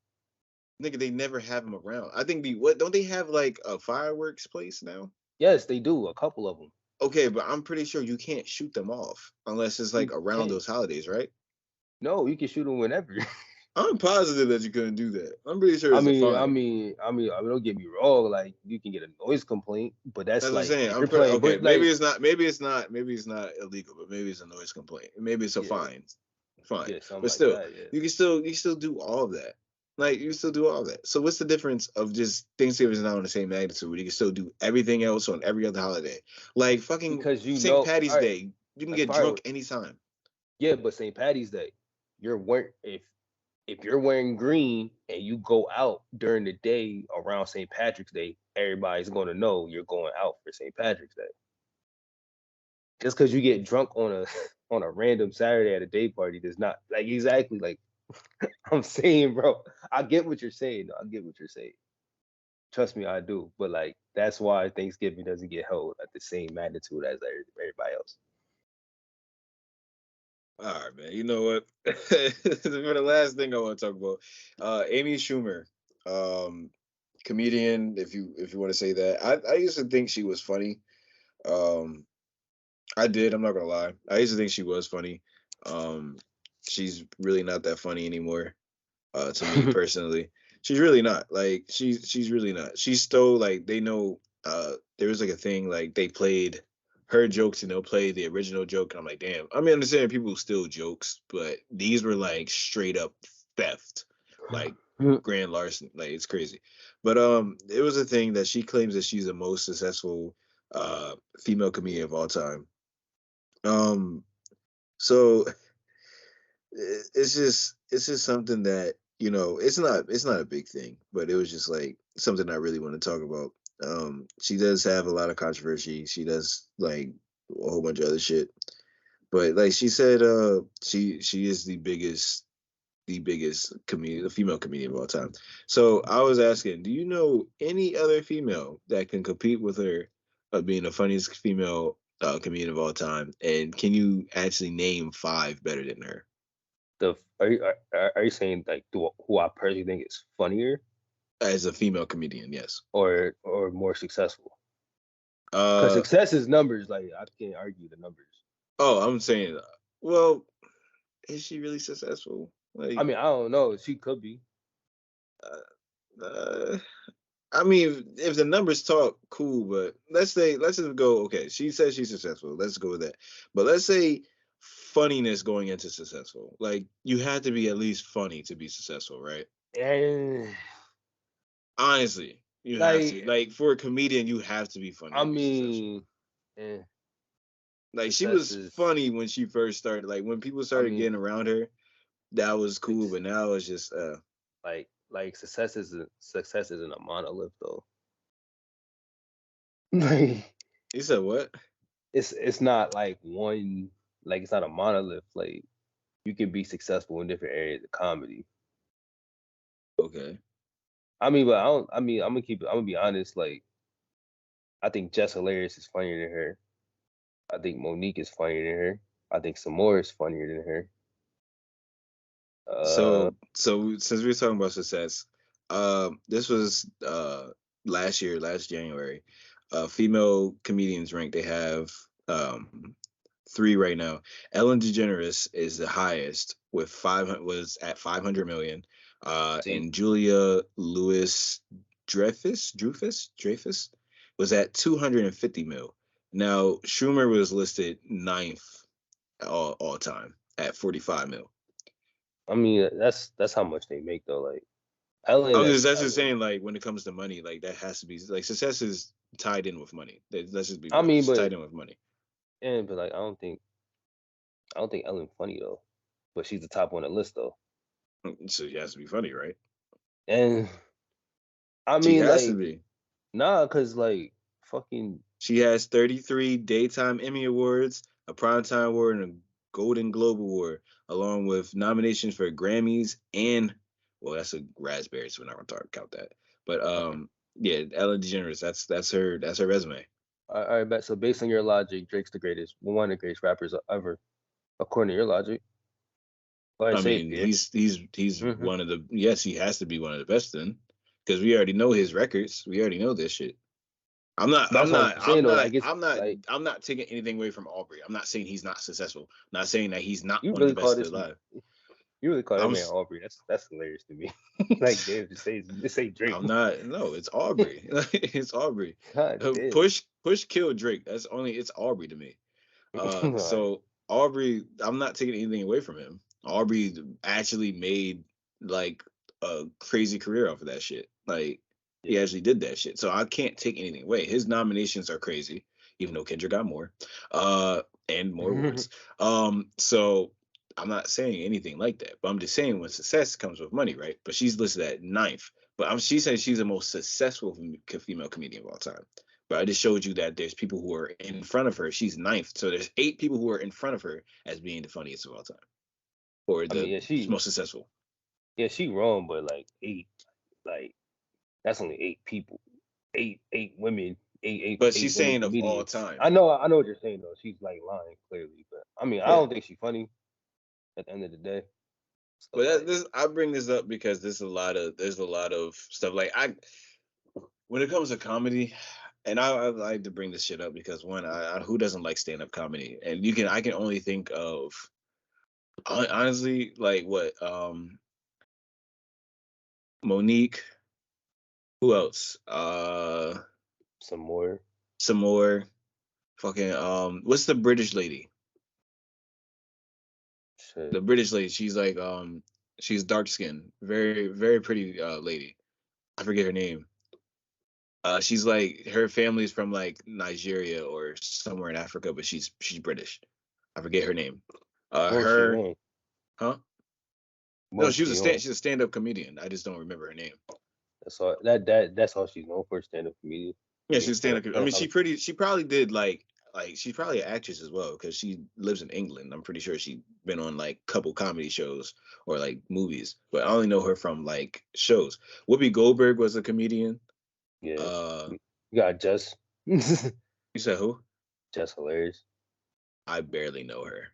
Nigga, they never have them around. I think what don't they have like a fireworks place now? Yes, they do. A couple of them. Okay, but I'm pretty sure you can't shoot them off unless it's like You around can't. those holidays, right? No, you can shoot them whenever. I'm positive that you couldn't do that. I'm pretty sure I it's a mean, I fine. mean, I mean, I mean, don't get me wrong. Like, you can get a noise complaint, but that's That's what I'm like saying. if I'm you're pretty playing. okay. But like, Maybe it's not illegal, but maybe it's a noise complaint. Maybe it's a yeah, fine, fine. yeah, something But like still, that. Yeah. you can still do all of that. Like you can still do all of that. So what's the difference of just Thanksgiving is not on the same magnitude? Where you can still do everything else on every other holiday, like fucking Because St. all Patty's right, Day. You can like get drunk fireworks. anytime. Yeah, but St. Patty's Day, you're wearing if you're wearing green and you go out during the day around St. Patrick's Day, everybody's going to know you're going out for St. Patrick's Day. Just because you get drunk on a on a random Saturday at a day party does not like exactly like I'm saying, bro. I get what you're saying. I get what you're saying. Trust me, I do. But like that's why Thanksgiving doesn't get held at the same magnitude as everybody else. All right, man. You know what? For the last thing I want to talk about, Amy Schumer, um, comedian. If you want to say that, I used to think she was funny. Um, I did. I'm not gonna lie. I used to think she was funny. Um, she's really not that funny anymore. To me personally, she's really not. Like she's really not. She's still like they know. There was like a thing like they played her jokes and they'll play the original joke and I'm like, damn. I mean, I understand people steal jokes, but these were like straight up theft, like grand larceny. Like it's crazy. But it was a thing that she claims that she's the most successful female comedian of all time. Um, so it's just something that it's not a big thing, but it was just like something I really want to talk about. She does have a lot of controversy. She does like a whole bunch of other shit, but like she said, she is the biggest comedian, the female comedian of all time. So I was asking, do you know any other female that can compete with her of being the funniest female comedian of all time? And can you actually name five better than her? The are you saying like who I personally think is funnier As a female comedian, yes. or more successful? Because Uh success is numbers. Like I can't argue the numbers. oh, I'm saying, well, is she really successful? I Like, mean, I don't know. She could be. uh, uh, I mean, if the numbers talk, cool. But let's just go. Okay, she says she's successful. Let's go with that. But let's say funniness going into successful. Like, you had to be at least funny to be successful, right? And Honestly, you have to. like, Like, for a comedian, you have to be funny I to be successful. mean, eh, Like, she success was is. funny when she first started. Like, when people I started mean, getting around her, that was cool. suc- But now it's just like success isn't a monolith though. Like you said what? it's not like one like it's not a monolith. Like you can be successful in different areas of comedy. Okay. I mean, but I don't. I mean, I'm gonna keep it. I'm gonna be honest. Like I think Jess Hilarious is funnier than her. I think Monique is funnier than her. I think Samora is funnier than her. Uh, So since we're talking about success, this was last year, last January. Female comedians rank they have three right now. Ellen DeGeneres is the highest with 500 was at 500 million. see, And Julia Louis Dreyfus was at 250 mil. Now Schumer was listed ninth all time at 45 mil. I mean that's how much they make though. Like Ellen, That's just Ellen. saying like when it comes to money, like that has to be like success is tied in with money. Let's just be I real. mean, It's but tied in with money. but like I don't think Ellen funny though. But she's the top on the list though. So she has to be funny, right? And I She mean has to like be. nah, cause like fucking She has 33 daytime Emmy awards, a primetime award, and a Golden Globe award, along with nominations for Grammys and well, that's a raspberry, so we're not gonna count that. But okay. yeah, Ellen DeGeneres, that's her resume. All right, bet. So based on your logic, Drake's the greatest, one of the greatest rappers ever, according to your logic. Go ahead, I say it, mean, Pierre. he's Mm-hmm. one of the yes, he has to be one of the best then, because we already know his records. We already know this shit. I'm not. That's I'm what not. I'm saying I'm though. not. Like it's I'm not. like I'm not taking anything away from Aubrey. I'm not saying he's not successful. I'm not saying that he's not you one of the really call best this alive. you really call that I'm. man Aubrey. That's hilarious to me. Like damn, just say Drake. I'm not. No, it's Aubrey. It's Aubrey. God damn. Push kill Drake. That's only. It's Aubrey to me. All right. So Aubrey, I'm not taking anything away from him. Aubrey actually made like a crazy career off of that shit. Like he Yeah. actually did that shit. So I can't take anything away. His nominations are crazy, even though Kendrick got more, and more awards. So I'm not saying anything like that. But I'm just saying when success comes with money, right? But she's listed at ninth. But she says she's the most successful female comedian of all time. But I just showed you that there's people who are in front of her. She's ninth. So there's 8 people who are in front of her as being the funniest of all time. Or I mean, the most successful. she wrong, but like eight, like that's only 8 people, eight women, But eight she's women saying of all comedians. time. I know what you're saying though. She's like lying clearly, but I mean, I Yeah. don't think she's funny at the end of the day. So But like, I bring this up because there's a lot of stuff like when it comes to comedy, and I like to bring this shit up because one, who doesn't like stand up comedy? And I can only think of honestly like what Monique. Who else? some more Some more. Fucking what's the British lady? shit. The British lady. She's like she's dark skinned, very very pretty lady. I forget her name. She's like her family's from like Nigeria or somewhere in Africa, but she's British. I forget her name. What was she Her, on? huh? What No, was she on? she's a stand up comedian. I just don't remember her name. That's all. That's all she's known for, stand up comedian. I Yeah, mean, she's stand up. I mean, stand-up. she probably did like she's probably an actress as well because she lives in England. I'm pretty sure she's been on like couple comedy shows or like movies, but I only know her from like shows. Whoopi Goldberg was a comedian. Yeah. Uh, You got Jess. you said who? Jess hilarious. I barely know her.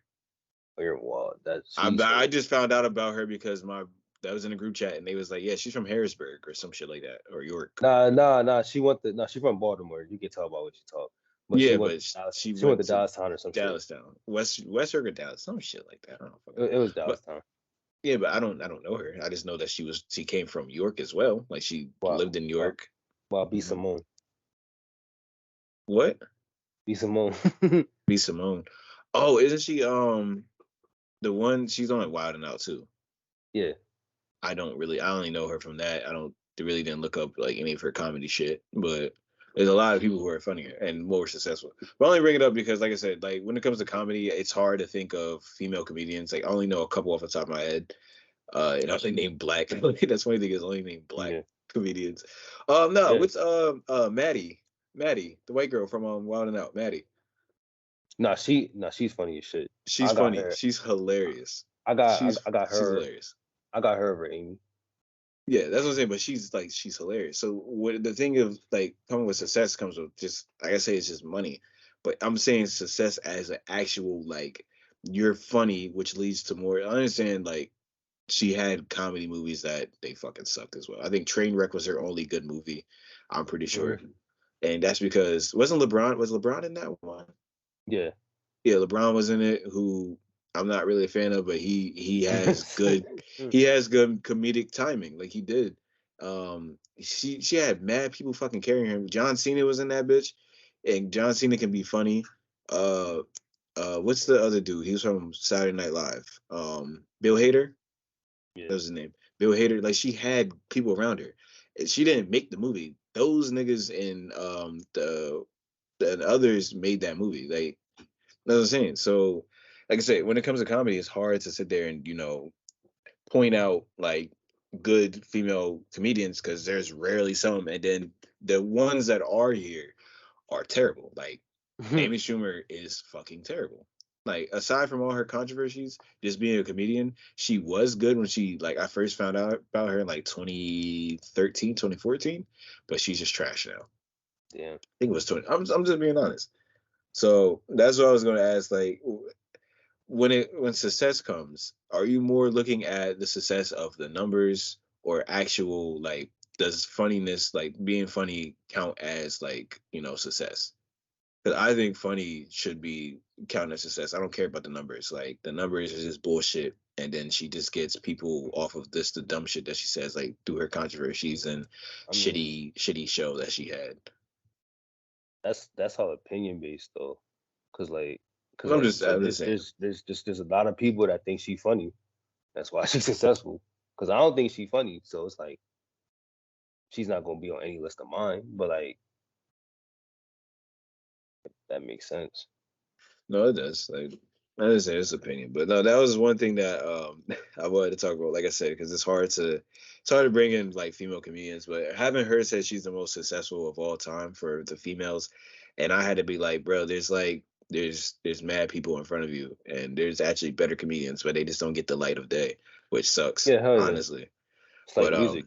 Oh, you're wild. That she's I hilarious. just found out about her because that was in a group chat and they was like, yeah, she's from Harrisburg or some shit like that or York. Nah. She from Baltimore. You can tell by what she talk. But she Yeah, went but to Dallas. she She went to went to Dallas Town or some shit. Dallas Town, West or Dallas, some shit like that. I don't fucking know. It was Dallas But Town. yeah, but I don't know her. I just know that she came from York as well. Like she Wow. lived in Wow. York. Wow. B Mhm. Simone. What? B Simone. B Simone. Oh, isn't she the one she's on like Wild and Out too? Yeah. I only know her from that. I don't really didn't look up like any of her comedy shit, but there's a lot of people who are funnier and more successful. But I only bring it up because, like I said, like when it comes to comedy, it's hard to think of female comedians. Like I only know a couple off the top of my head. And I only named black. That's funny thing is I only named black Yeah. comedians. No, Yeah. what's Maddie, the white girl from Wild and Out, Maddie. She's funny as shit. She's I got funny. her. She's hilarious. I got She's her. hilarious. I got her over Amy. Yeah, that's what I'm saying. But she's hilarious. So what the thing of like coming with success comes with just like I say, it's just money. But I'm saying success as an actual like you're funny, which leads to more. I understand like she had comedy movies that they fucking sucked as well. I think Trainwreck was her only good movie. I'm pretty sure, and that's because wasn't LeBron was LeBron in that one? Yeah. Yeah, LeBron was in it. Who I'm not really a fan of, but he has good comedic timing, like he did. She had mad people fucking carrying him. John Cena was in that bitch, and John Cena can be funny. Uh, what's the other dude? He was from Saturday Night Live. Bill Hader. Yeah. That was his name. Bill Hader. Like she had people around her. And she didn't make the movie. Those niggas and the others made that movie. Like that's what I'm saying. So, like I said, when it comes to comedy, it's hard to sit there and point out like good female comedians because there's rarely some, and then the ones that are here are terrible. Like Amy Schumer is fucking terrible. Like aside from all her controversies, just being a comedian, she was good when I first found out about her in like 2013, 2014, but she's just trash now. Damn. I think it was 20. I'm just being honest. So that's what I was going to ask. Like, when success comes, are you more looking at the success of the numbers or actual like does funniness, like being funny, count as like, you know, success? Because I think funny should be counted as success. I don't care about the numbers. Like the numbers is just bullshit. And then she just gets people off of this the dumb shit that she says, like through her controversies and I mean, shitty show that she had. that's all opinion based though, cause like, cause I'm like, just so I'm just saying. there's a lot of people that think she funny. That's why she's successful. Cause I don't think she funny, so it's like she's not gonna be on any list of mine. But like that makes sense. No, it does. Like I understand his opinion, but no, that was one thing that I wanted to talk about. Like I said, because it's hard to bring in like female comedians. But having her say she's the most successful of all time for the females, and I had to be like, bro, there's mad people in front of you, and there's actually better comedians, but they just don't get the light of day, which sucks, Yeah, hell yeah. honestly. It's like But music.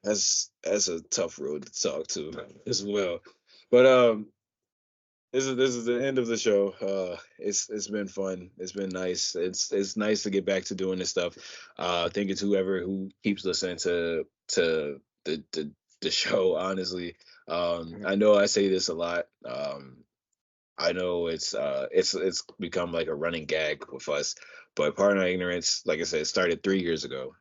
that's a tough road to talk to as well. But this is the end of the show. It's been fun. It's been nice. It's nice to get back to doing this stuff. Thank you to whoever who keeps listening to the show. Honestly, I know I say this a lot. I know it's become like a running gag with us, but Pardon My Ignorance, like I said, started 3 years ago.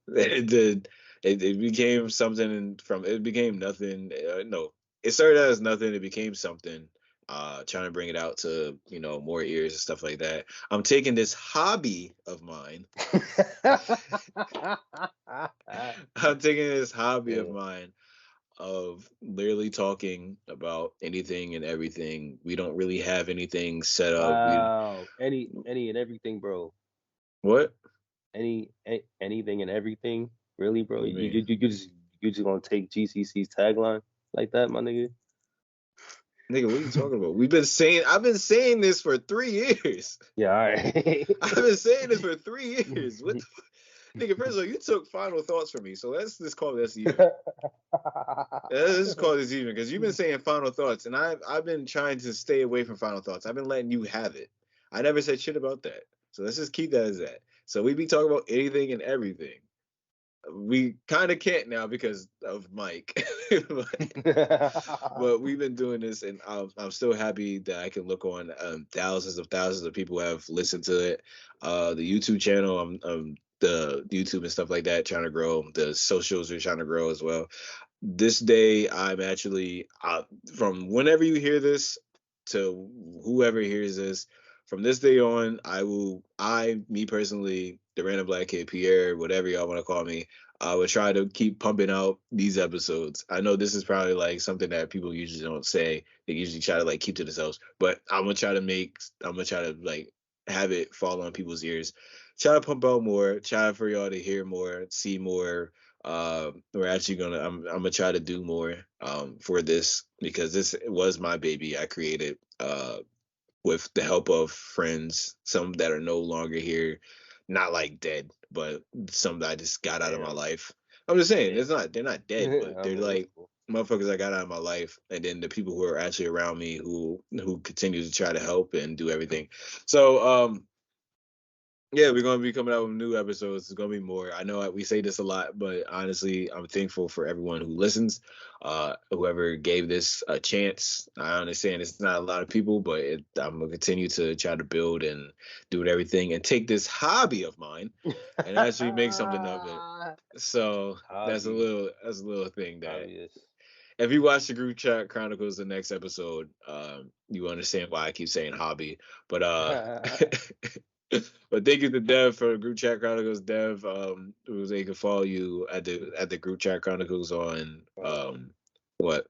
It did. It became something from it became nothing. No, it started out as nothing. It became something. Trying to bring it out to more ears and stuff like that. I'm taking this hobby of mine. I'm taking this hobby of Yeah. mine of literally talking about anything and everything. We don't really have anything set up. We Wow. Any and everything, bro. what? Anything and everything. Really, bro? What do you mean? You just gonna take GCC's tagline like that, my nigga? Nigga, what are you talking about? I've been saying this for 3 years. Yeah, all right. I've been saying this for 3 years. What the fuck? Nigga, first of all, you took final thoughts from me, so let's just call this even. Let's just call this even because you've been saying final thoughts, and I've been trying to stay away from final thoughts. I've been letting you have it. I never said shit about that. So let's just keep that as that. So we be talking about anything and everything. We kind of can't now because of Mike, but we've been doing this, and I'm still happy that I can look on thousands of people have listened to it. The YouTube channel, the YouTube and stuff like that, trying to grow. The socials are trying to grow as well. This day, I'm actually from whenever you hear this to whoever hears this. From this day on, me personally, the Random Black Kid, Pierre, whatever y'all want to call me, I would try to keep pumping out these episodes. I know this is probably like something that people usually don't say. They usually try to like keep to themselves, but I'm gonna try to like have it fall on people's ears. Try to pump out more. Try for y'all to hear more, see more. We're actually I'm gonna try to do more for this because this was my baby. I created with the help of friends, some that are no longer here, not like dead, but some that I just got out of my Damn, life. I'm just saying, damn. they're not dead, but I they're mean, that's like cool. motherfuckers I got out of my life, and then the people who are actually around me who continue to try to help and do everything. So yeah, we're gonna be coming out with new episodes. There's gonna be more. I know we say this a lot, but honestly, I'm thankful for everyone who listens. Whoever gave this a chance. I understand it's not a lot of people, but I'm gonna continue to try to build and do everything and take this hobby of mine and actually make something of it. So Hobby, that's a little thing that obvious. if you watch the Group Chat Chronicles, the next episode, you understand why I keep saying hobby. But but thank you to Dev for Group Chat Chronicles. Dev, who they can follow you at the Group Chat Chronicles on what?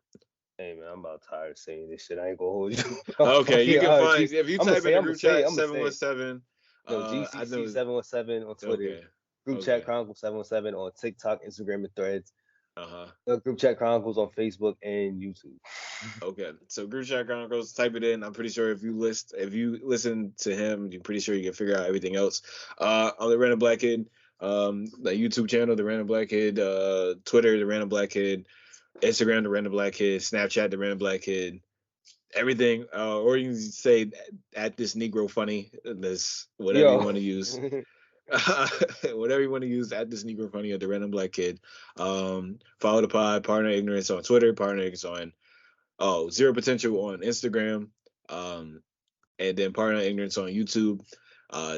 Hey man, I'm about tired of saying this shit. I ain't gonna hold you. Okay, you can find Geez, if you type in the I'm gonna Group say, Chat I'm gonna seven one say. seven. Yo, I GCC know. 717 on Twitter, Okay, Group Chat okay, Chronicles 717 on TikTok, Instagram, and Threads. uh-huh. Group Chat Chronicles on Facebook and YouTube. Okay, so Group Chat Chronicles, type it in. I'm pretty sure if you listen to him, you're pretty sure you can figure out everything else. On the Random Black Kid, the YouTube channel, the Random Black Kid, Twitter, the Random Black Kid, Instagram, the Random Black Kid, Snapchat, the Random Black Kid, everything. Or you can say at this Negro funny, this whatever you Yo, want to use. Whatever you want to use at this Negro Funny or the Random Black Kid. Follow the pod, Partner Ignorance on Twitter, Partner Ignorance on Zero Potential on Instagram, and then Partner Ignorance on YouTube.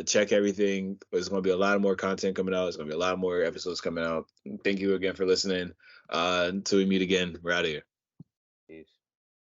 Check everything. There's going to be a lot more content coming out. There's going to be a lot more episodes coming out. Thank you again for listening. Until we meet again, we're out of here. Peace.